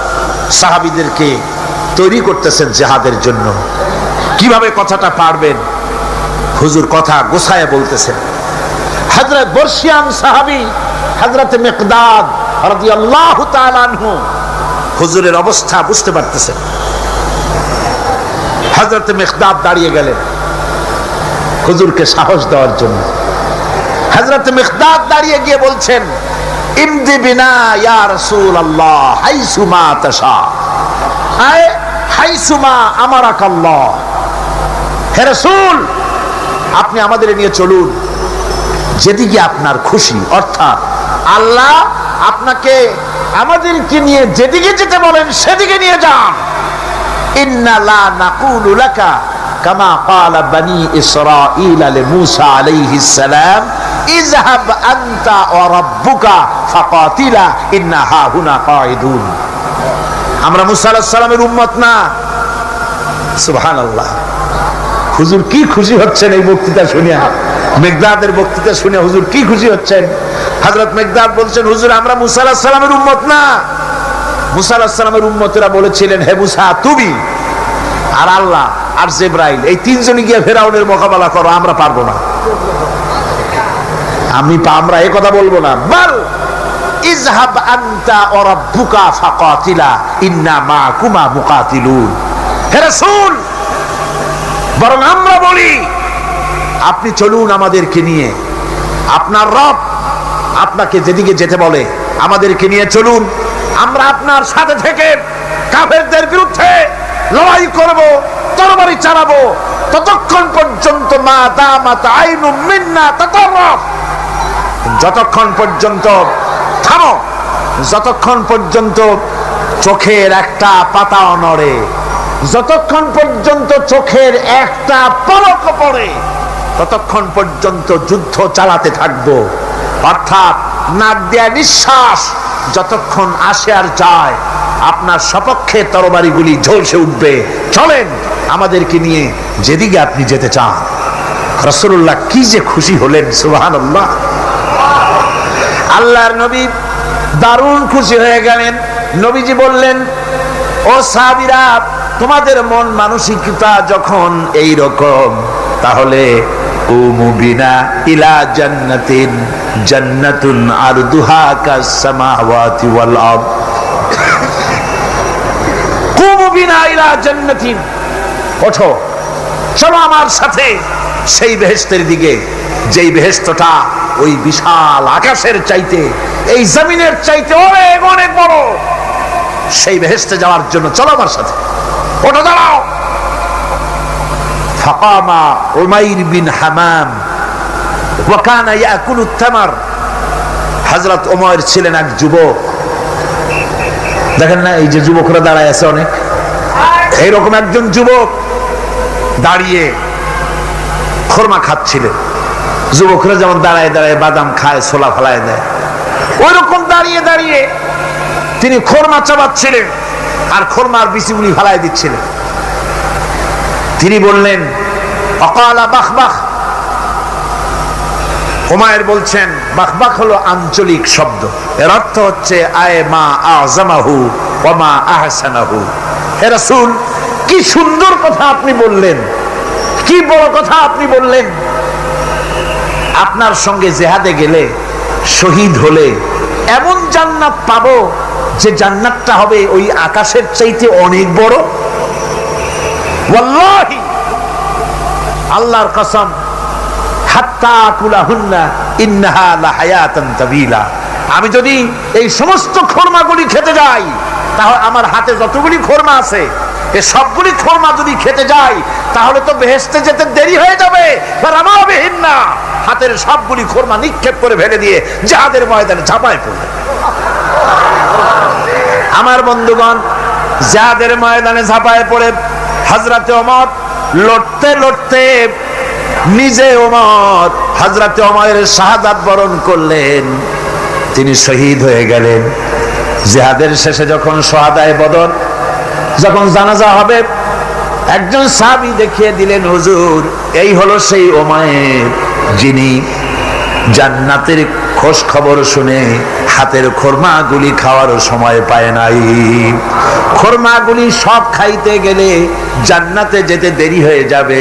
সাহাবীদেরকে তৈরি করতেছেন জিহাদের জন্য। কিভাবে কথাটা পারবেন, হুজুর কথা গোছায় বলতেছেন। হযরত বর্ষিয়ান সাহাবী হযরত মিকদাদ রাদিয়াল্লাহু তাআলা আনহু হুজুরের অবস্থা বুঝতে পারতেছেন। হযরত মিকদাদ দাঁড়িয়ে গেলেন হুজুরকে সাহস দেওয়ার জন্য। হযরত মিকদাদ দাঁড়িয়ে গিয়ে বলছেন, ইমদি বিনা ইয়া রাসূলুল্লাহ হাইসুমা তাশা, আয় হাইসুমা আমারাকাল্লাহ। হে রাসূল, আপনি আমাদের নিয়ে চলুন যেদিকে আপনার খুশি, অর্থাৎ আল্লাহ আপনাকে আমাদেরকে নিয়ে যেদিকে যেতে বলেন সেদিকে নিয়ে যান। ইন্না লা নাকুলু লাকা কামা ক্বালা বনি ইসরাঈল লিমূসা আলাইহিস সালাম ইযহাব আনতা ওয়া রাব্বুকা ফাকাতিলা ইন্না হাহুনা কাঈদুন। আমরা মুসা আলাইহিস সালামের উম্মত না। সুবহানাল্লাহ। হুজুর কি খুশি হচ্ছেন এই বক্তৃতা শুনে, মেঘদাদের বক্তৃতা শুনে হুজুর কি খুশি হচ্ছেন। হযরত মেঘদাদ বলছেন, হুজুর আমরা মুসা আলাইহিস সালামের উম্মত না। মুসা আলাইহিস সালামের উম্মতেরা বলেছিলেন, হে মুসা তুমি আর আল্লাহ আর জিবরাইল এই তিনজনই গিয়ে ফেরাউনের মোকাবেলা করো, আমরা পারবো না। আমরা এই কথা বলবো না। বল ইযহাব আনতা ওয়া রাব্বুকা ফাকাতিলা ইন্না মাআকুমা মুকাতিলুন। হে রাসূল, বরং আমরা বলি আপনি চলুন আমাদেরকে নিয়ে, আপনার রব আপনাকে যেদিকে যেতে বলে আমাদেরকে নিয়ে চলুন, আমরা আপনার সাথে থেকে কাফেরদের বিরুদ্ধে লড়াই করব, তরবারি চালাবো ততক্ষণ পর্যন্ত মা দামাত আইনু মিন্না তাতাররাফ, যতক্ষণ পর্যন্ত থামো, যতক্ষণ পর্যন্ত চোখের একটা পাতাও নড়ে, যতক্ষণ পর্যন্ত চোখের একটা পলক পড়ে ততক্ষণ পর্যন্ত যুদ্ধ চালাতে থাকবো। অর্থাৎ নাক দেয়া নিঃশ্বাস যতক্ষণ আসে আর যায় আপনার সপক্ষে তরবারিগুলি ঝলসে উঠবে। চলেন আমাদেরকে নিয়ে যেদিকে আপনি যেতে চান। রাসূলুল্লাহ কি যে খুশি হলেন, সুবহানাল্লাহ। আল্লাহর নবী দারুণ খুশি হয়ে গেলেন। নবীজি বললেন, ও সাহাবীরা, তোমাদের মন মানসিকতা যখন এই রকম, তাহলে কুমু বিনা ইলা জান্নাতিন জান্নাতুন আরদুহা কাস সামাওয়াতি ওয়াল আরদ। কুমু বিনা ইলা জান্নাতিন, ওঠো চলো আমার সাথে সেই বেহেশতের দিকে, যেই বেহেশতটা ওই বিশাল আকাশের চাইতে, এই জমিনের চাইতে অনেক অনেক বড়। সেই বেহেশতে যাওয়ার জন্য চলো আমার সাথে, ওঠো দাঁড়াও। ফাকামা উমাইর বিন হামাম ওয়া কানা ইয়াকুলুত তামার। হযরত উমাইর ছিলেন এক যুবক। দেখেন না এই যে যুবকরা দাঁড়ায় আছে অনেক, এইরকম একজন যুবক দাঁড়িয়ে খরমা খাচ্ছিলেন। যুবকরা যেমন দাঁড়ায় দাঁড়ায় বাদাম খায়, ছোলা ফেলায় দেয়, ওই রকম দাঁড়িয়ে দাঁড়িয়ে তিনি খরমা চাবাচ্ছিলেন আর খরমার বিচিগুলি ফেলায় দিচ্ছিলেন। তিনি বললেন, অকালা বাখবাখ। উমাইর বলছেন, বাখবাখ হলো আঞ্চলিক শব্দ, এর অর্থ হচ্ছে আয় মা আযমাহু ওয়া মা আহসানাহু। হে রাসূল, কি সুন্দর কথা আপনি বললেন, কি বড় কথা আপনি বললেন। আপনার সঙ্গে জিহাদে গেলে, শহীদ হলে এমন জান্নাত পাবো যে জান্নাতটা হবে ওই আকাশের চাইতে অনেক বড়। ওয়াল্লাহি, আল্লাহর কসম, হাত্তা আকুলাহুন্না ইন্নাহা লাহায়াতান তাবিলা। আমি যদি এই সমস্ত খরমাগুলি খেতে যাই, তাহলে আমার হাতে যতগুলি খরমা আছে এই সবগুলি খরমা যদি খেতে যাই তাহলে তো বেহেশতে যেতে দেরি হয়ে যাবে। ফারামাবিহিন্না, হাতের সবগুলি খরমা নিক্ষেপ করে ফেলে দিয়ে জিহাদের ময়দানে ঝাঁপায় পড়লেন। আমার বন্ধুগণ, জিহাদের ময়দানে ঝাঁপায় পড়ে হযরতে ওমর লড়তে লড়তে নিজে ওমর হযরতে ওমরের শাহাদাত বরণ করলেন, তিনি শহীদ হয়ে গেলেন। জিহাদের শেষে যখন শুহাদায়ে বদর যখন জানাজা হবে, একজন সাহাবী দেখিয়ে দিলেন, হুজুর এই হলো সেই ওমর যিনি জান্নাতের খোঁজ খবর শুনে হাতের খরমাগুলি খাওয়ার সময় পায় নাই। খরমাগুলি সব খাইতে গেলে জান্নাতে যেতে দেরি হয়ে যাবে,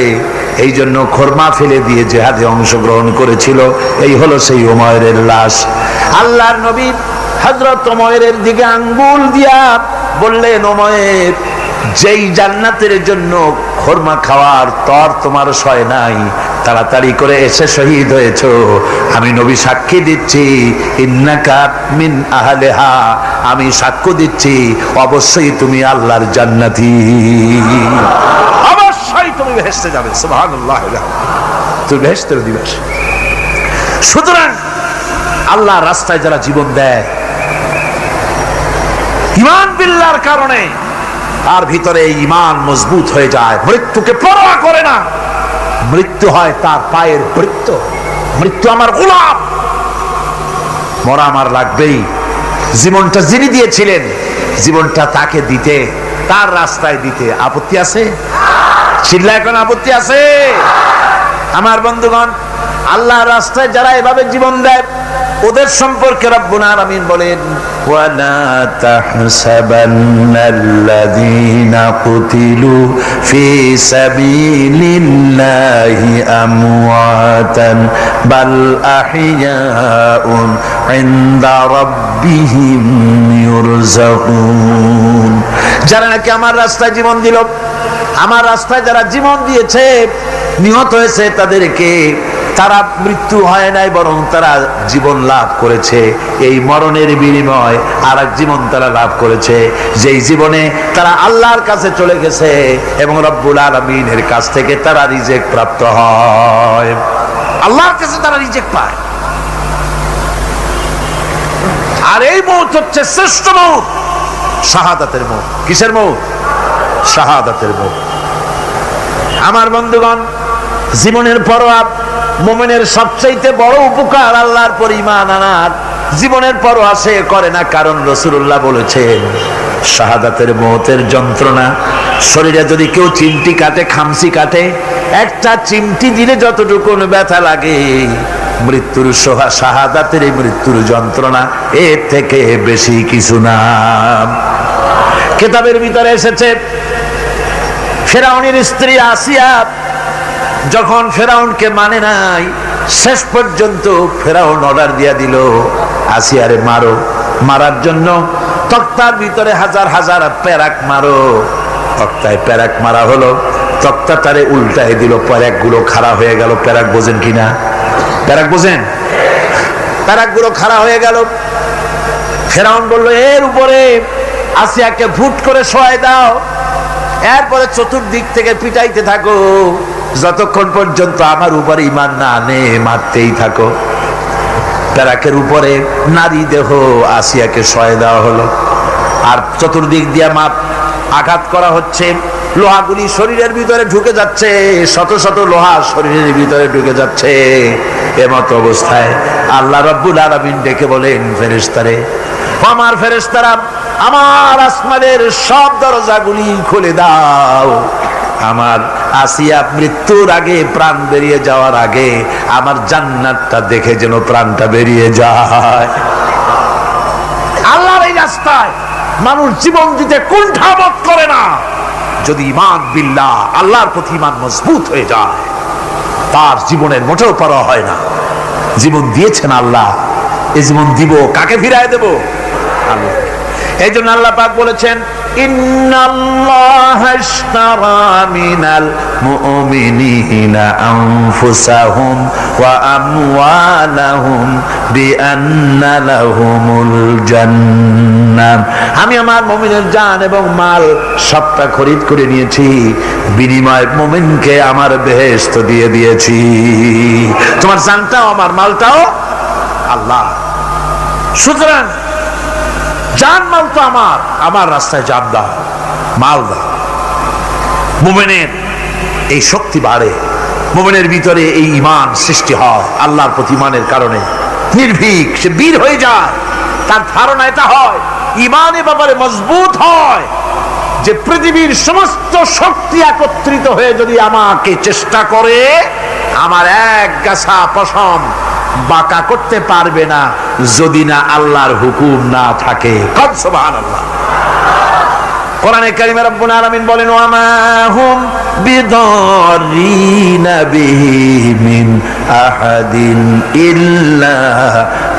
এই জন্য খরমা ফেলে দিয়ে জিহাদে অংশগ্রহণ করেছিল। এই হলো সেই ওমরের লাশ। আল্লাহর নবী হযরত ওমরের দিকে আঙ্গুল দিয়া বললেন, ওমর, যেই জান্নাতের জন্য খরমা খাওয়ার তর তোমার সয় নাই, তাড়াতাড়ি করে এসে শহীদ হয়েছো, আমি নবী সাক্ষী দিচ্ছি, ইন্নাকা মিন আহলিহা, আমি সাক্ষ্য দিচ্ছি অবশ্যই তুমি আল্লাহর জান্নাতি, অবশ্যই তুমি বেহেশতে যাবে। সুবহানাল্লাহ, তুমি বেহেশতের অধিবাসী। সুতরাং আল্লাহর রাস্তায় যারা জীবন দেয় ঈমান বিল্লাহর কারণে, তার ভিতরে ঈমান মজবুত হয়ে যায়, মৃত্যুকে পরোয়া করে না। মৃত্যু হয় তার পায়ের বৃত্ত, মৃত্যু আমার গোলাম, মরা আমার লাগবেই। জীবনটা যিনি দিয়েছিলেন, জীবনটা তাকে দিতে, তার রাস্তায় দিতে আপত্তি আছে? চিল্লা এখন আপত্তি আছে? আমার বন্ধুগণ, আল্লাহর রাস্তায় যারা এভাবে জীবন দেয়, ওদের সম্পর্কে রব্বুল আলামিন বলেন, ওয়ালা তাহসাবান্নাল্লাযীনা কুতিলু ফী সাবিলিল্লাহি আমওয়াতান বাল আহইয়াউন ইনদা রাব্বিহিম ইউরযাকুন। যারা নাকি আমার রাস্তায় জীবন দিল, আমার রাস্তায় যারা জীবন দিয়েছে, নিহত হয়েছে, তাদেরকে তারা মৃত্যু হয় নাই, বরং তারা জীবন লাভ করেছে। এই মরণের বিনিময় আর এক জীবন তারা লাভ করেছে, যেই জীবনে তারা আল্লাহর কাছে চলে গেছে এবং রব্বুল আলামিনের কাছ থেকে তারা রিজেক্ট প্রাপ্ত হয়। আল্লাহর কাছে তারা রিজেক্ট পায়। আর এই মৌত হচ্ছে শ্রেষ্ঠ মৌত, শাহাদাতের মৌত। কিসের মৌত? শাহাদাতের মৌত। আমার বন্ধুগণ, জীবনের পরোয়া মুমিনের সবচেয়ে বড় উপকার আল্লাহর পর ঈমান আনার। জীবনের পরোয়া সে করে না, কারণ রাসূলুল্লাহ বলেছেন, শাহাদাতের মৌতের যন্ত্রণা, শরীরে যদি কেউ চিমটি কাটে, খামসি কাটে, একটা চিমটি দিলে যতটুকু ব্যথা লাগে, মৃত্যুর শাহাদাতের এই মৃত্যুর যন্ত্রণা এর থেকে বেশি কিছু না। কিতাবের ভিতরে এসেছে, ফেরাউনের স্ত্রী আসিয়া যখন ফেরাউনকে মানে নাই, শেষ পর্যন্ত ফেরাউন অর্ডার দিয়া দিল, আসিয়ারে মারো। মারার জন্য তক্তার ভিতরে হাজার হাজার প্যারাক মারো। তক্তায় প্যারাক মারা হলো, তক্তা তারে উল্টায় দিল, প্যারাক গুলো খাড়া হয়ে গেল। প্যারাক বোঝেন কিনা? প্যারাক বোঝেন? প্যারাক গুলো খাড়া হয়ে গেল। ফেরাউন বলল, এর উপরে আসিয়াকে ভুট করে শোয়াই দাও, এরপরে চতুর্দিক থেকে পিটাইতে থাকো, যতক্ষণ পর্যন্ত আমার উপরে ঈমান না আনে মারতেই থাকো। প্যারাকের উপরে নারী দেহ আসিয়াকে শোয়াই দেওয়া হলো, আর চতুর্দিক দিয়া মাপ আঘাত করা হচ্ছে। লোহাগুলি শরীরের ভিতরে ঢুকে যাচ্ছে, শত শত লোহা শরীরের ভিতরে ঢুকে যাচ্ছে। এমত অবস্থায় আল্লাহ রাব্বুল আলামিন ডেকে বলেন, ফেরেশতারে, আমার ফেরেশতারা, আমার আসমানের সব দরজাগুলি খুলে দাও। আমার আসিয়া মৃত্যুর আগে, প্রাণ বেরিয়ে যাওয়ার আগে, আমার জান্নাতটা দেখে যেন প্রাণটা বেরিয়ে যায়। আল্লাহর এই রাস্তায় মানুষ জীবন দিতে কুণ্ঠাবোধ করে না, যদি ঈমান বিল্লাহ, আল্লাহর প্রতি ঈমান মজবুত হয়ে যায়, তার জীবনের মোটেও পরোয়া হয় না। জীবন দিয়েছেন আল্লাহ, এই জীবন দিব, কাকে ফিরায় দেব? আল্লাহ। এই জন্য আল্লাহ পাক বলেছেন, ইন্নাল্লাহা ইশতারা মিনাল মুমিনিনা আনফুসাহুম ওয়া আমওয়ালাহুম বিআন্না লাহুমুল জান্নাহ। আমি আমার মুমিনের জান এবং মাল সবটা খরিদ করে নিয়েছি, বিনিময়ে মুমিনকে আমার বেহেশত দিয়ে দিয়েছি। তোমার জানটাও আমার মালটাও আল্লাহ। সুতরাং জান মাল তো আমার, আমার রাস্তায় জান দাও, মাল দাও। মুমিনের এই শক্তি বাড়ে, মুমিনের ভিতরে এই ঈমান সৃষ্টি হয় আল্লাহর প্রতি ঈমানের কারণে। নির্ভীক সে বীর হয়ে যায়, তার ধারণা এটা হয়, ঈমানের ব্যাপারে মজবুত হয় যে পৃথিবীর সমস্ত শক্তি একত্রিত হয়ে যদি আমাকে চেষ্টা করে, আমার এক গাছা পশম বাঁকা করতে পারবে না, যদি না আল্লাহর হুকুম না থাকে। সুবহানাল্লাহ। কোরআনে কারিমে রব্বুল আলামিন বলেন, ওয়া মা হুম বিদারিনা বিহি মিন আহাদিন ইল্লা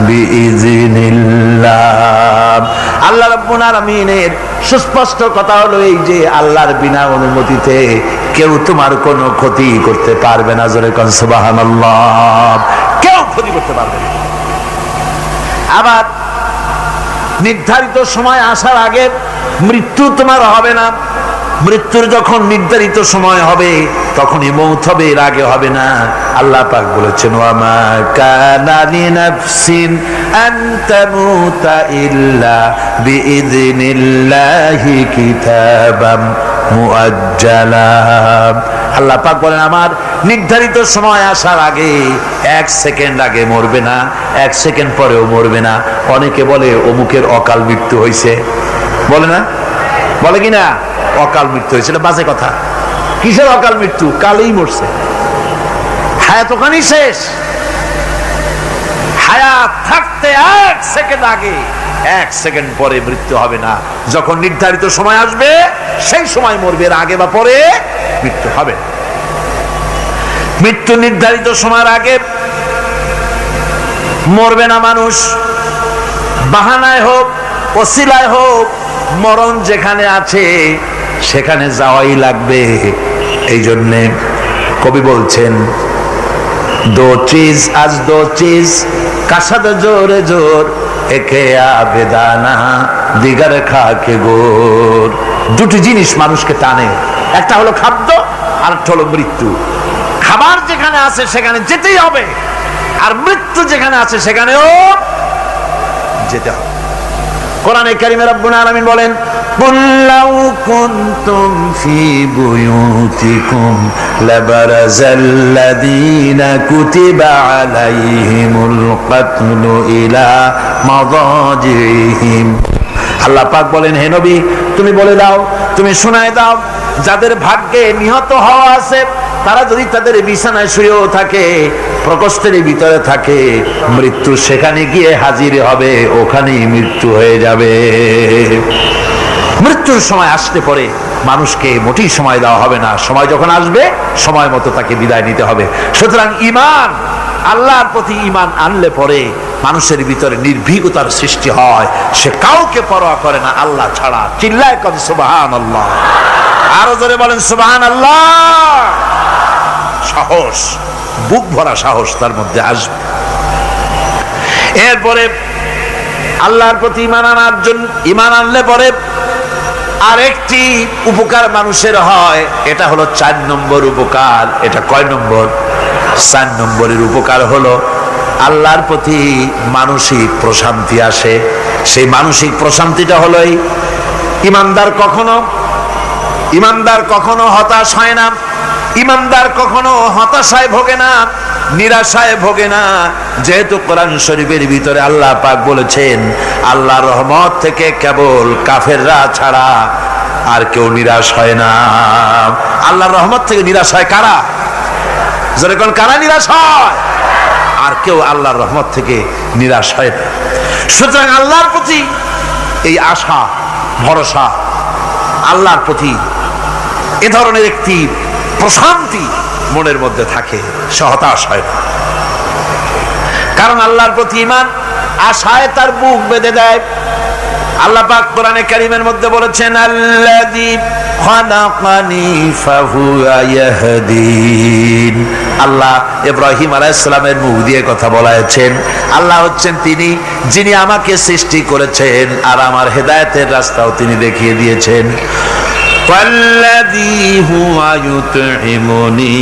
বিইজনিল্লাহ। আল্লাহ রাব্বুল আলামিনের সুস্পষ্ট কথা হলো এই যে, আল্লাহর বিনা অনুমতিতে কেউ তোমার কোনো ক্ষতি করতে পারবে না। জোরে কোন সুবহানাল্লাহ। কেউ ক্ষতি করতে পারবে না। আবার নির্ধারিত সময় আসার আগে মৃত্যু তোমার হবে না। মৃত্যুর যখন নির্ধারিত সময় হবে তখনই মৌত হবে, এর আগে হবে না। আল্লাহ পাক বলেছেন, ওয়া মা কানা লিনাফসিন আন তামুতা ইল্লা বিইযনিল্লাহি কিতাবাম মুআজ্জালা। আল্লাহ পাক বলেন আমার নির্ধারিত সময় আসার আগে 1 সেকেন্ড আগে মরবে না, 1 সেকেন্ড পরেও মরবে না। অনেকে বলে অমুকের অকাল মৃত্যু হয়েছে, বলে না, বলে কি না অকাল মৃত্যু হয়েছে, এটা বাজে কথা। কিসের অকাল মৃত্যু? কালেই মরছে, হায়াত ওখানেই শেষ। হায়াত থাকতে 1 সেকেন্ড আগে 1 সেকেন্ড পরে মৃত্যু হবে না। যখন নির্ধারিত সময় আসবে সেই সময় মরবে, এর আগে বা পরে মৃত্যু হবে। মৃত্যু নির্ধারিত সময়ের আগে মরবে না মানুষ, বাহানায় হোক ওসিলায় হোক, মরণ যেখানে আছে সেখানে যাওয়াই লাগবে। এই জন্যে কবি বলছেন दो चीज आज दो चीज कसद जोर जोर एके आबेदाना दिगर खा के गोर। দুটি জিনিস মানুষকে টানে, একটা হলো খাদ্য আর একটা হলো মৃত্যু। খাবার যেখানে আছে সেখানে যেতেই হবে, আর মৃত্যু যেখানে আছে সেখানেও যেতে হবে। কোরআনে কারিমে রব্বুল আলামিন বলেন قل لو كنتم في بيوتكم لبرز الذين كتب عليهم القتل إلى مضاجعهم। আল্লাহ পাক বলেন হে নবী তুমি বলে দাও, তুমি শোনায় দাও, যাদের ভাগ্যে নিহত হওয়া আছে তারা যদি তাদের বিছানায় শুয়েও থাকে, প্রকোষ্ঠের ভিতরে থাকে, মৃত্যু সেখানে গিয়ে হাজির হবে, ওখানেই মৃত্যু হয়ে যাবে। মৃত্যুর সময় আসতে পরে মানুষকে মোটেই সময় দেওয়া হবে না, সময় যখন আসবে সময় মতো তাকে বিদায় নিতে হবে। সুতরাং ঈমান, আল্লাহর প্রতি ঈমান আনলে পরে মানুষের ভিতরে নির্ভীকতার সৃষ্টি হয়, সে কাউকে পরোয়া করে না আল্লাহ ছাড়া। চিল্লায় কদ সুবহানাল্লাহ, আরো জোরে বলেন সুবহানাল্লাহ। সাহস, বুক ভরা সাহস তার মধ্যে আসবে। এরপরে আল্লাহর প্রতি ঈমান আনার জন্য, ঈমান আনলে পরে আরেকটি উপকার মানুষের হয়, এটা হলো 4 নম্বর উপকার। এটা কয় নম্বর? 4 নম্বরের উপকার হলো আল্লাহর প্রতি মানসিক প্রশান্তি আসে। সেই মানসিক প্রশান্তিটা হলো ইমানদার কখনো হতাশ হয় না, ইমানদার কখনো হতাশায় ভোগে না, নিরাশায় ভোগে না। যেহেতু কোরআন শরীফের ভিতরে আল্লাহ পাক বলেছেন আল্লাহর রহমত থেকে কেবল কাফেররা ছাড়া আর কেউ নিরাশ হয় না। আল্লাহর রহমত থেকে নিরাশ হয় কারা? যেরকম কারা নিরাশ হয়? আর কেউ আল্লাহর রহমত থেকে নিরাশ হয় না। সুতরাং আল্লাহর প্রতি এই আশা ভরসা, আল্লাহর প্রতি এ ধরনের একটি প্রশান্তি মনের মধ্যে থাকে, সে হতাশ হয় না। কারণ আল্লাহর প্রতি ঈমান আশায় তার বুক বেঁধে দেয়। আল্লাহ পাক কোরআনে কারীমের মধ্যে বলেছেন আল্লাযী খালাকানি ফাহুয়া ইয়াহদিন। আল্লাহ ইব্রাহিম আলাইহিস সালামের মুখ দিয়ে কথা বলেছেন, আল্লাহ হচ্ছেন তিনি যিনি আমাকে সৃষ্টি করেছেন আর আমার হেদায়েতের রাস্তাও তিনি দেখিয়ে দিয়েছেন। والذي هو يطعمني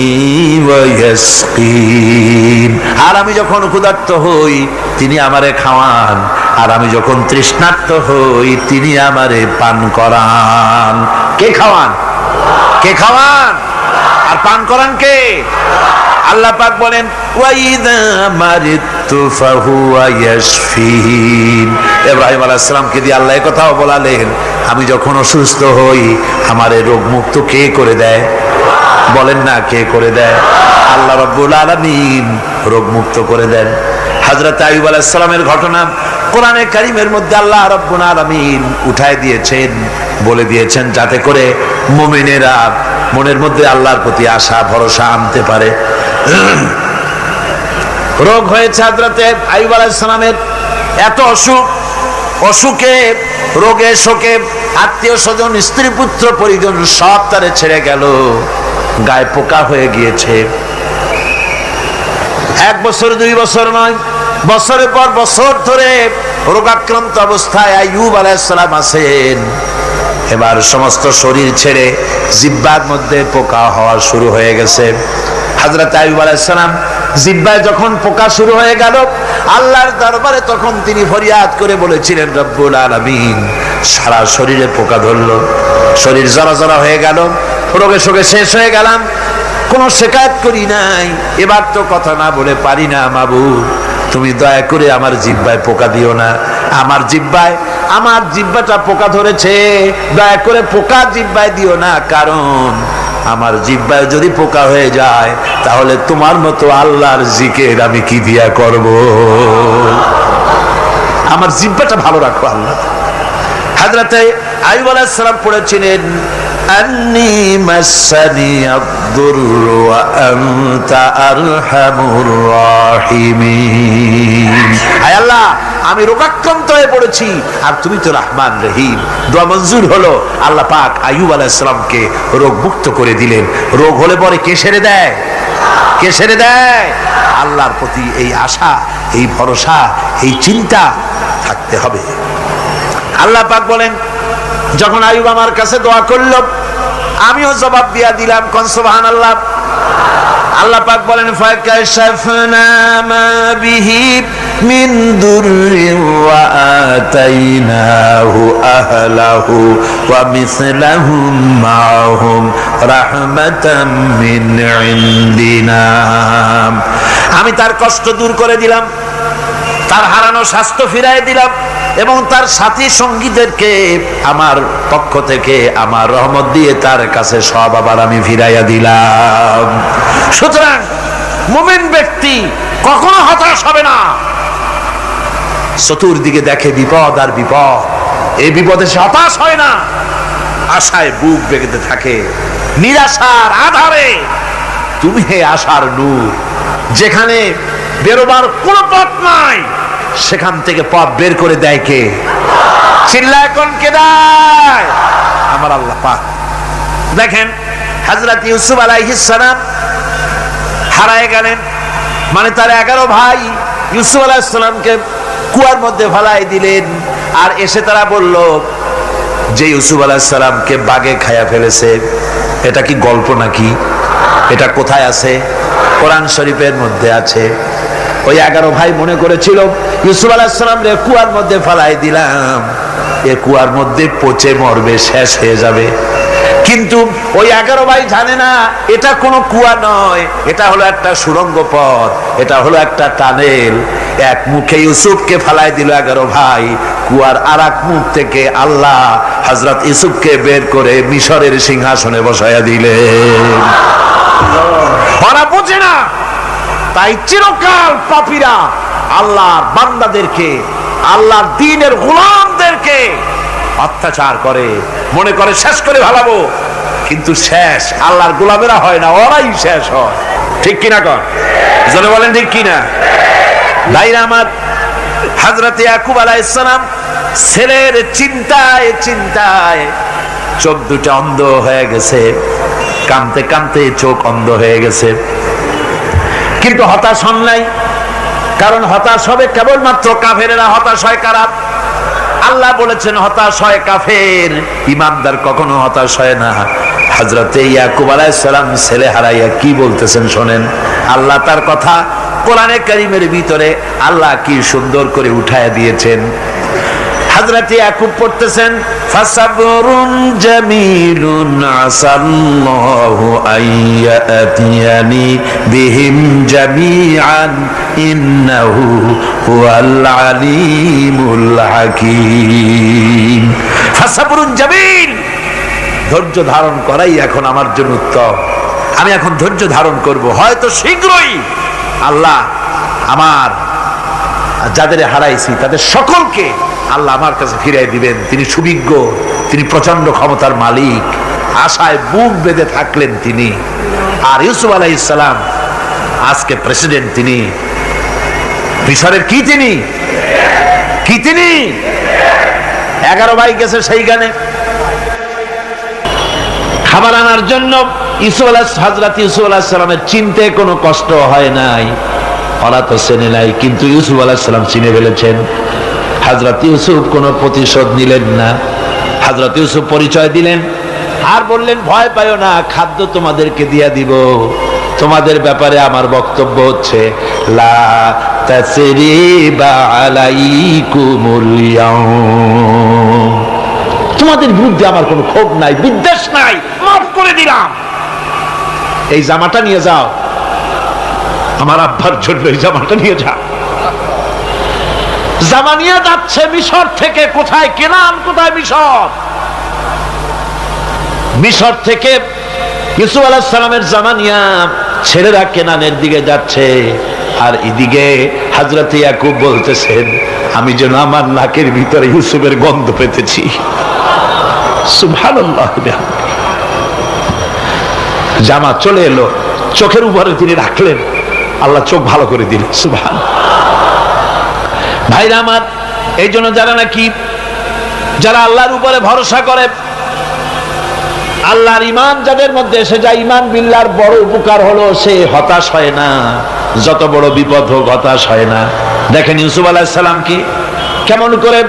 ويسقين। আর আমি যখন ক্ষুধার্ত হই তিনি আমারে খাওয়ান, আর আমি যখন তৃষ্ণার্ত হই তিনি আমারে পান করান। কে খাওয়ান? কে খাওয়ান আর পান করান কে? আল্লাহ পাক বলেন ওয়াইদা মারিতু ফাহুয়া ইয়াশফিন। ইব্রাহিম আলাইহিস সালামকে দিয়ে আল্লাহ এই কথাও বলালেন, আমি যখন অসুস্থ হই আমারে রোগ মুক্ত কে করে দেয়? বলেন না কে করে দেয়? আল্লাহ রাব্বুল আলামিন রোগ মুক্ত করে দেন। হযরত আইয়ুব আলাইহিস সালামের ঘটনা কোরআনে কারীমের মধ্যে আল্লাহ রাব্বুল আলামিন উঠায় দিয়েছেন, বলে দিয়েছেন যাতে করে মুমিনেরা মনের মধ্যে আল্লাহর প্রতি আশা ভরসা আনতে পারে। রোগ হয়েছে হযরত আইয়ুব আলাইহিস সালামের, এত অসুখ, অসুখে রোগে শোকে আত্মীয় স্বজন স্ত্রী পুত্র পরিজন সব তারে ছেড়ে গেল, গায়ে পোকা হয়ে গিয়েছে। 1 বছর 2 বছর নয়, বছরের পর বছর ধরে রোগাক্রান্ত অবস্থায় আইয়ুব আলাইহিস সালাম আছেন। এবার সমস্ত শরীর ছেড়ে জিহ্বার মধ্যে পোকা হওয়া শুরু হয়ে গেছে। হযরত আইয়ুব আলাইহিস সালাম জিহ্বায় যখন পোকা শুরু হয়ে গেল, আল্লাহর দরবারে তখন তিনি ফরিয়াদ করে বলেছিলেন রব্বুল আলামিন, সারা শরীরে পোকা ধরলো, শরীর জরা জরা হয়ে গেল, রোগে শোকে শেষ হয়ে গেলাম, কোনো শিকায়ত করি নাই, এবার তো কথা না বলে পারি না মাবুদ, তুমি দয়া করে আমার জিহ্বায় পোকা দিও না। আমার জিহ্বাটা পোকা ধরেছে, দয়া করে পোকা জিহ্বায় দিও না, কারণ আমার জিহ্বায় যদি পোকা হয়ে যায় তাহলে তোমার মতো আল্লাহর জিকির আমি কি দিয়া করব। আমার জিহ্বাটা ভালো রাখো আল্লাহ। হযরতে আইয়ুব আলাইহিস সালাম পড়েছিলেন আন্নী মাসানি আদ-দুরর ওয়া আনতা আরহামুর রাহিমিন। আয় আল্লাহ, আমি রোগাক্রান্ত হয়ে পড়েছি আর তুমি তো রহমান রহিম। দোয়া মঞ্জুর হলো, আল্লাহ পাক আইয়ুব আলাইহিস সালামকে রোগ মুক্ত করে দিলেন। রোগ হলে পরে কে সেরে দেয়? কে সেরে দেয়? আল্লাহর প্রতি এই আশা, এই ভরসা, এই চিন্তা থাকতে হবে। আল্লাহ পাক বলেন, যখন আইয়ুব আমার কাছে দোয়া করল আমিও জবাব দিয়া দিলাম। কোন সুবহানাল্লাহ। আল্লাহ পাক বলেন, ফাকাশাফনা মা বিহি মিন দুররিন ওয়া আতাইনাহু আহলাহু ওয়া মিসলাহুম মাআহুম রাহমাতাম মিন ইনদিনা। আমি তার কষ্ট দূর করে দিলাম, তার হারানো স্বাস্থ্য ফিরাই দিলাম এবং তার সাথী সঙ্গীদেরকে আমার পক্ষ থেকে আমার রহমত দিয়ে তার কাছে সব আবার আমি ফিরাইয়া দিলাম। সুতরাং মুমিন ব্যক্তি কখনো হতাশ হবে না। চতুর্দিকে দেখে বিপদ আর বিপদ, এই বিপদে সে হতাশ হয় না, আশায় বুক বেঁধে থাকে। নিরাশার আধারে তুমি হে আশার নূর, যেখানে বেরোবার কোনো পথ নাই সেখান থেকে পথ বের করে দেয় কে? চিল্লায় কোন কে দেয়? আমার আল্লাহ পাক। দেখেন হযরত ইউসুফ আলাইহিস সালাম হারায় গেলেন, মানে তার 11 ভাই ইউসুফ আলাইহিস সালামকে কুয়ার মধ্যে ফেলাই দিলেন। আর এসে তারা বলল যে ইউসুফ আলাইহিস সালামকে বাঘে খায়া ফেলেছে। এটা কি গল্প নাকি? এটা কোথায় আছে? কোরআন শরীফের মধ্যে আছে। ওই 11 ভাই মনে করেছিল ইউসুফ আলাইহিস সালাম রে কুয়ার মধ্যে ফেলাই দিলাম, এ কুয়ার মধ্যে পচে মরবে, শেষ হয়ে যাবে। কিন্তু ওই 11 ভাই জানে না এটা কোনো কুয়া নয়, এটা হলো একটা সুড়ঙ্গ পথ, এটা হলো একটা টানেল। এক মুখে ইউসুফকে ফেলাই দিল 11 ভাই, কুয়ার আরেক মুখ থেকে আল্লাহ হযরত ইউসুফকে বের করে মিশরের সিংহাসনে বসায়া দিলেন। ওরা বুঝে না, তাই চিরকাল পাপীরা আল্লাহর বান্দাদেরকে, আল্লাহর দ্বীনের গোলামদেরকে অত্যাচার করে, মনে করে শেষ করে ভালাবো, কিন্তু শেষ আল্লাহর গোলামেরা হয় না, ওরাই শেষ হয়। ঠিক কিনা কর? জনে বলেন ঠিক কিনা? ভাইরা আমার, হযরত ইয়াকুব আলাইহিস সালাম ছেলের চিন্তায় চিন্তায় চোখ দুটো অন্ধ হয়ে গেছে, কাঁদতে কাঁদতে চোখ অন্ধ হয়ে গেছে। কিন্তু হতাশ হন নাই, কারণ হতাশ হবে কেবলমাত্র কাফেরেরা। হতাশ হয় কারা? আল্লাহ বলেছেন হতাশ হয় কাফের, ইমানদার কখনো হতাশ হয় না। হযরতে ইয়াকুব আলাইহিস সালাম ছেলে হারাইয়া কি বলতেছেন শোনেন। আল্লাহ তার কথা কোরআনে কারীমের ভিতরে আল্লাহ কি সুন্দর করে উঠায়া দিয়েছেন। হযরত ইয়াকুব পড়তেছেন, ফাসাবরুন জামিলুন আসাল্লাহু আইয়াতিয়ানি বিহিম জামিআন ইন্নাহু হুয়াল আলিমুল হাকীম। ফাসাবরুন জামিল, ধৈর্য ধারণ করাই এখন আমার জন্য উত্তম। আমি এখন ধৈর্য ধারণ করব, হয়তো শীঘ্রই আল্লাহ আমার যাদের হারাইছি তাদের সকলকে আল্লাহ আমার কাছে ফিরিয়ে দিবেন। তিনি সুবিজ্ঞ, তিনি প্রচন্ড ক্ষমতার মালিক। আশায় বুক বেঁধে থাকলেন তিনি। আর ইউসুফ আলাইহিস সালাম আজকে প্রেসিডেন্ট, তিনি মিশরের কি তিনি 11 ভাই গেছে সেইখানে খাবার আনার জন্য। হযরত ইউসুফ আলাইহিস সালামের চিনতে কোনো কষ্ট হয় নাই, ওরা তো চেনে নাই, কিন্তু ইউসুফ আলাইহিস সালাম চিনে ফেলেছেন। হযরত ইউসুফ কোনো প্রতিশোধ নিলেন না। হযরত ইউসুফ পরিচয় দিলেন আর বললেন, ভয় পাইও না, খাদ্য তোমাদেরকে দিয়া দিব। তোমাদের ব্যাপারে আমার বক্তব্য হচ্ছে, লা তাসরিবা আলাইকুমুল ইয়াউম, তোমাদের বিরুদ্ধে আমার কোনো ক্ষোভ নাই, বিদ্বেষ নাই, মাফ করে দিলাম। এই জামাটা নিয়ে যাও, আমার আব্বার জন্য এই জামাটা নিয়ে যাও। জামা নিয়ে যাচ্ছে মিশর থেকে। কোথায় কেনান, কোথায় মিশর? মিশর থেকে ইউসুফ আলাইহিস সালামের জামা নিয়ে ছেলেরা কেনানের দিকে যাচ্ছে, আর এদিকে হযরত ইয়াকুব বলতেছেন, আমি যেন আমার নাকের ভিতরে ইউসুফের গন্ধ পেতেছি। সুবহানাল্লাহ। জামা চলে এলো, চোখের উপরে তিনি রাখলেন, আল্লাহ চোখ ভালো করে দিলেন। সুবহান। ভাইরা আমার, এই জন্য যারা আল্লাহর উপরে ভরসা করে, আল্লাহর ঈমান যাদের মধ্যে এসে যায়, ঈমান বিল্লাহর বড় উপকার হলো সে হতাশ হয় না। যত বড় বিপদ হোক হতাশ হয় না। দেখেন ইউসুফ আলাইহিস সালাম কি কেমন করে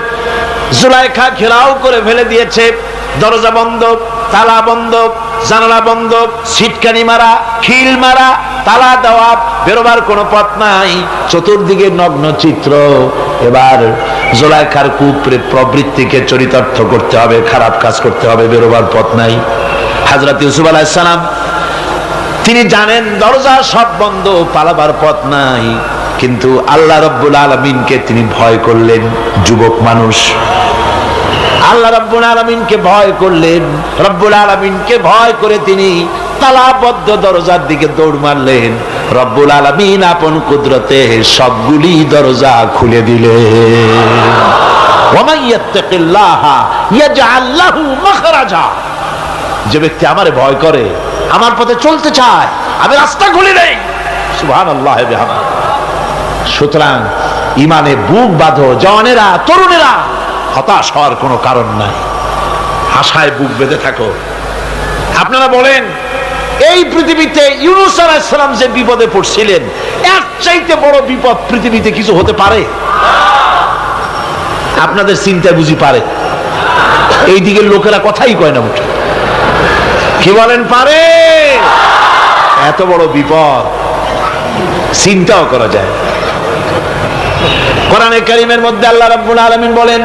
জুলাইখা ঘেরাও করে ফেলে দিয়েছে, দরজা বন্ধ, তালা বন্ধ, জানালা বন্ধ, ছিটকানি মারা, খিল মারা, তালা দেওয়া, বেরোবার কোনো পথ নাই, চতুর্দিকে নগ্ন চিত্র। এবার জুলাইখার প্রবৃত্তিকে চরিতার্থ করতে হবে, খারাপ কাজ করতে হবে, বেরোবার পথ নাই। হযরত ইউসুফ আলাইহিস সালাম তিনি জানেন দরজা সব বন্ধ, পালাবার পথ নাই, কিন্তু আল্লাহ রাব্বুল আলামিনকে তিনি ভয় করলেন। যুবক মানুষ, আল্লাহ রাব্বুল আলামিনকে ভয় করলেন। রব্বুল আলামিনকে ভয় করে তিনি তালাবদ্ধ দরজার দিকে দৌড় মারলেন। রব্বুল আলামিন আপন কুদরতে সবগুলি দরজা খুলে দিলেন। ওয়া মান ইয়াত্তাকিল্লাহা ইয়াজআল লাহু মাখরাজা। যে ব্যক্তি আমারে ভয় করে, আমার পথে চলতে চায়, আমি রাস্তা খুলে দেই। সুবহানাল্লাহ ওয়া বিহামদিহি। সুতরাং ঈমানে বুক বাঁধো জওয়ানেরা, তরুণেরা, হতাশ হওয়ার কোনো কারণ নাই, আশায় বুক বেঁধে থাকো। আপনারা বলেন, এই পৃথিবীতে ইউনূস আলাইহিস সালাম যে বিপদে পড়ছিলেন, এর চাইতে বড় বিপদ পৃথিবীতে কিছু হতে পারে? আপনাদের চিন্তায় বুঝি পারে? এই দিকের লোকেরা কথাই কয় না মুঠে। কি বলেন, পারে? এত বড় বিপদ চিন্তাও করা যায়। কোরআনে কারীমের মধ্যে আল্লাহ রাব্বুল আলামিন বলেন,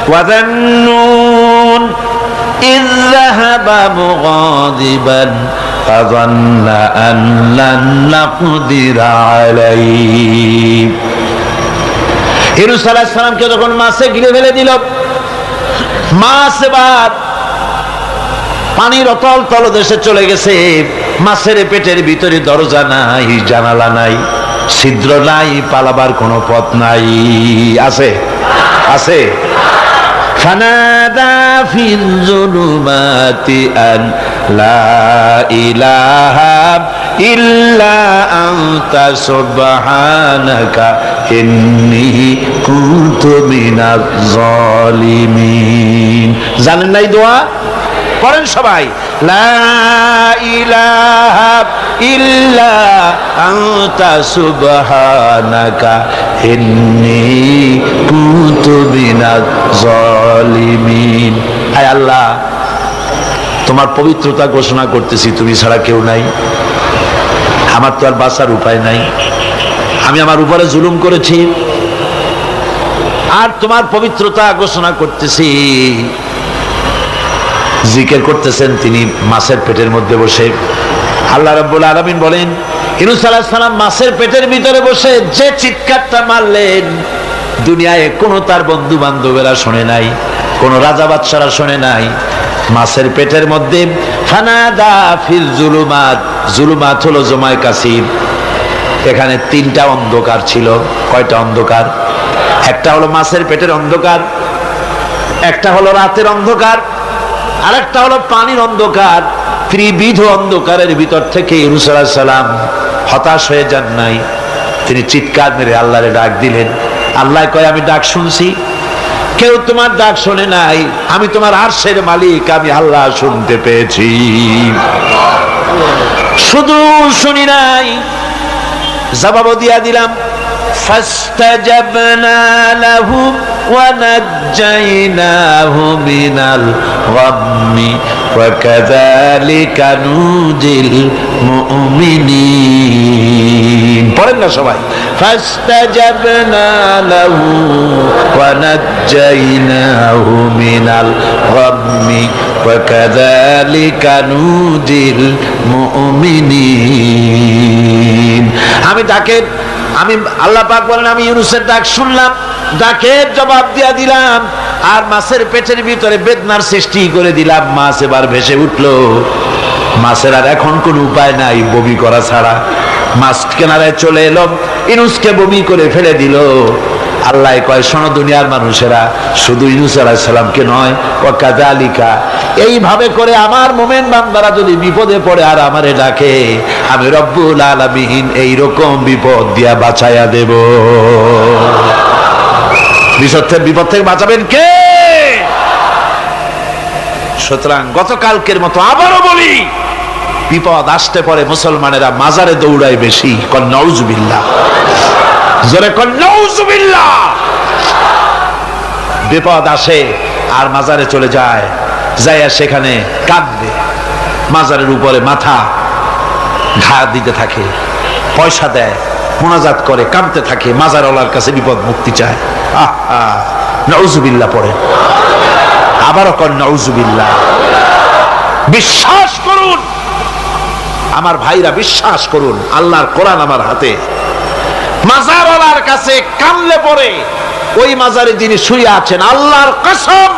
ওয়াযান্নুন ইয যাহাবা মুগাদিবান ফাযান্না আন লান নাকদিরা আলাইহি। ইউনূস আলাইহিস সালামকে যখন মাছে গিলে ফেলে দিল, মাছ এবার পানির অতল তলদেশে চলে গেছে। মাছের পেটের ভিতরে দরজা নাই, জানালা নাই, ছিদ্র নাই, পালাবার কোনো পথ নাই। আছে? আছে? ফানাদা ফিল যুলুমাতি আন লা ইলাহা ইল্লা আনতা সুবহানাকা ইন্নী কুনতু মিনাজ জালিমিন। জানেন নাই দোয়া? পড়েন সবাই, লা ইলাহা ইল্লা আনতা সুবহানাকা ইন্নী কুনতু মিনাজ জালিমিন। আয় আল্লাহ, তোমার পবিত্রতা ঘোষণা করতেছি, তুমি ছাড়া কেউ নাই, আমার তো আর বাঁচার উপায় নাই, আমি আমার উপরে জুলুম করেছি, আর তোমার পবিত্রতা ঘোষণা করতেছি। জিকির করতেছেন তিনি মাছের পেটের মধ্যে বসে। আল্লাহ রাব্বুল আলামিন বলেন, ইউনূস আলাইহিস সালাম মাছের পেটের ভিতরে বসে যে চিৎকারটা মারলেন, দুনিয়ায় কোনো তার বন্ধু বান্ধবেরা শোনে নাই, কোনো রাজা বাদশারা শোনে নাই। মাছের পেটের মধ্যে ফানাদা ফিল যুলুমাত, যুলুমাত হলো জমায় কাসির। এখানে তিনটা অন্ধকার ছিল। কয়টা অন্ধকার? একটা হলো মাছের পেটের অন্ধকার, একটা হলো রাতের অন্ধকার, আরেকটা হলো পানির অন্ধকার। ত্রিবিধ অন্ধকারের ভিতর থেকে ইউনূস আলাইহিস সালাম হতাশ হয়ে যান নাই, তিনি চিৎকার মেরে আল্লাহরে ডাক দিলেন। আল্লাহ কয়, আমি ডাক শুনছি, কেউ তোমার ডাক শোনে নাই, আমি তোমার আরশের মালিক, আমি আল্লাহ শুনতে পেয়েছি। শুধু শুনি নাই, জবাবও দিয়া দিলাম। ফাস্তাজাবনা লাহু ওয়া নাজ্জাইনাহু মিনাল গাম্মি ওয়া কাযালিকা নুজিল মুমিনিন। পড়েন না সবাই, فاستجبنا له ونجيناه من الغم وكذلك ننجي المؤمنين আমি আল্লাহ পাক বলেন আমি ইউনূসের ডাক শুনলাম, ডাকের জবাব দিয়া দিলাম, আর মাছের পেটের ভিতরে বেদনার সৃষ্টি করে দিলাম। মাছ এবার ভেসে উঠলো। মাছের আর এখন কোন উপায় নাই বমি করা ছাড়া। মাছ কিনারায় চলে এলো, ইউনূসকে বমি করে ফেলে দিল। আল্লাহ কয়, শোনো দুনিয়ার মানুষেরা, শুধু ইউনূস আলাইহিস সালামকে নয়, ওয়া কাযালিকা, এইভাবে করে আমার মুমিন বান্দারা যদি বিপদে পড়ে আর আমারে ডাকে, আমি রব্বুল আলামিন এইরকম বিপদ দিয়া বাঁচাইয়া দেব। বিপদ থেকে বাঁচাবেন কে? সুতরাং গতকালকের মতো আবারও বলি, বিপদ আসতে পরে মুসলমানেরা মাজারে দৌড়ায় বেশি। কন নাউজুবিল্লাহ, জোরে কন নাউজুবিল্লাহ। বিপদ আসে আর মাজারে চলে যায়, যাইয়া সেখানে কাঁদবে, মাজারের উপরে মাথা ঘা দিতে থাকে, পয়সা দেয়, মুনাজাত করে, কাঁদতে থাকে, মাজারওয়ালার কাছে বিপদ মুক্তি চায়। নাউজুবিল্লাহ পড়ে, আবারও কন নাউজুবিল্লাহ। বিশ্বাস করুন আমার ভাইরা, বিশ্বাস করুন, আল্লাহর কোরআন আমার হাতে। মাজারওয়ালার কাছে কানলে পরে ওই মাজারে যিনি শুয়ে আছেন, আল্লাহর কসম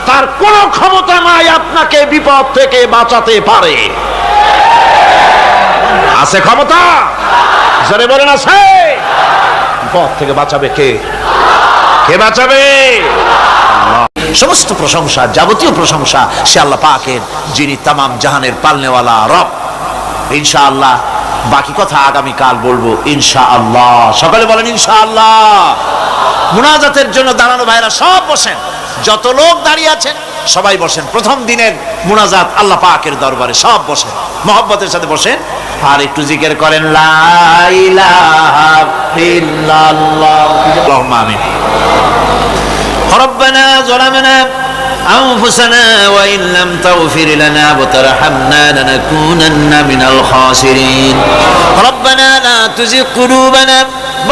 তার কোন ক্ষমতা নাই আপনাকে বিপদ থেকে বাঁচাতে পারে। আছে ক্ষমতা? জোরে বলেন আছে? বিপদ থেকে বাঁচাবে কে? কে বাঁচাবে? সমস্ত প্রশংসা, যাবতীয় প্রশংসা সে আল্লাহ পাকের, যিনি তামাম জাহানের পালনেওয়ালা রব। ইনশাআল্লাহ বাকি কথা আগামীকাল বলবো ইনশাআল্লাহ। সকালে বলেন ইনশাআল্লাহ। মুনাজাতের জন্য দাঁড়ানো ভাইরা সব বসেন, যত লোক দাঁড়িয়ে আছেন সবাই বসেন। প্রথম দিনের মুনাজাত আল্লাহ পাকের দরবারে, সব বসেন, মহব্বতের সাথে বসেন, আর একটু জিকির করেন লা ইলাহা ইল্লাল্লাহ। আল্লাহুম্মা আমিন। রব্বানা যালামনা أنفسنا وإن لم تغفر لنا وترحمنا لنكونن من الخاسرين ربنا لا تزغ قلوبنا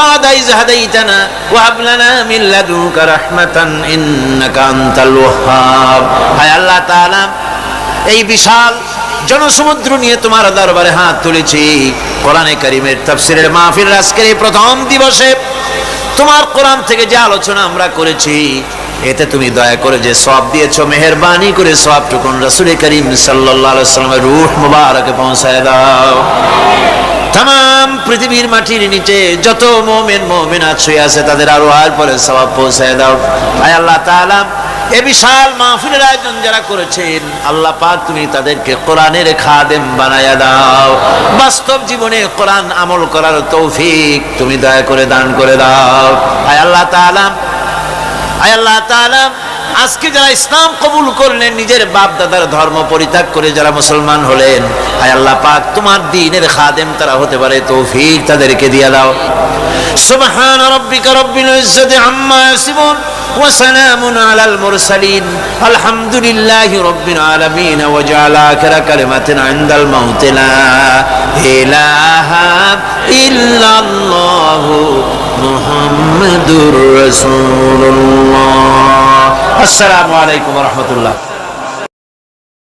بعد إذ هديتنا وهب لنا من لدنك رحمة إنك أنت الوهاب হায় আল্লাহ তাআলা, এই বিশাল জনসমুদ্র নিয়ে তোমার দরবারে হাত তুলেছি। কোরআনে কারীমের তাফসীরের মাহফিল আজকের এই প্রথম দিবসে তোমার কোরআন থেকে যে আলোচনা আমরা করেছি, এতে তুমি দয়া করে যে সওয়াব দিয়েছো, মেহেরবানি করে সওয়াবটুকুন রাসূল করিম সাল্লাল্লাহু আলাইহি ওয়াসাল্লামের রূহ মুবারকে পৌঁছায় দাও। तमाम পৃথিবীর মাটির নিচে যত মুমিন মুমিনাত শুয়ে আছে তাদের আরওয়ার পরে সওয়াব পৌঁছায় দাও। আয় আল্লাহ তাআলা, এই বিশাল মাহফিলের আয়োজন যারা করেছেন, আল্লাহ পাক তুমি তাদেরকে কোরআনের খাদেম বানায়া দাও। বাস্তব জীবনে কোরআন আমল করার তৌফিক তুমি দয়া করে দান করে দাও। আয় আল্লাহ তাআলা, আয় আল্লাহ তাআলা, আজকে যারা ইসলাম কবুল করলেন, নিজের বাপ দাদার ধর্ম পরিত্যাগ করে যারা মুসলমান হলেন, আয় আল্লাহ পাক তোমার দ্বীনের খাদেম তারা হতে পারে তৌফিক তাদেরকে দিয়ে দাও। সুবহান রাব্বিকা রাব্বিল ইজ্জাতি আম্মা ইয়াসিফুন ওয়া সালামুন আলাল মুরসালিন আলহামদুলিল্লাহি রাব্বিল আলামিন ওয়া জাআলা আখিরা কালিমাতিন ইনদাল মাউত লা ইলাহা ইল্লাল্লাহু মুহাম্মাদুর রাসূলুল্লাহ। আসসালামু আলাইকুম ওয়া রাহমাতুল্লাহ।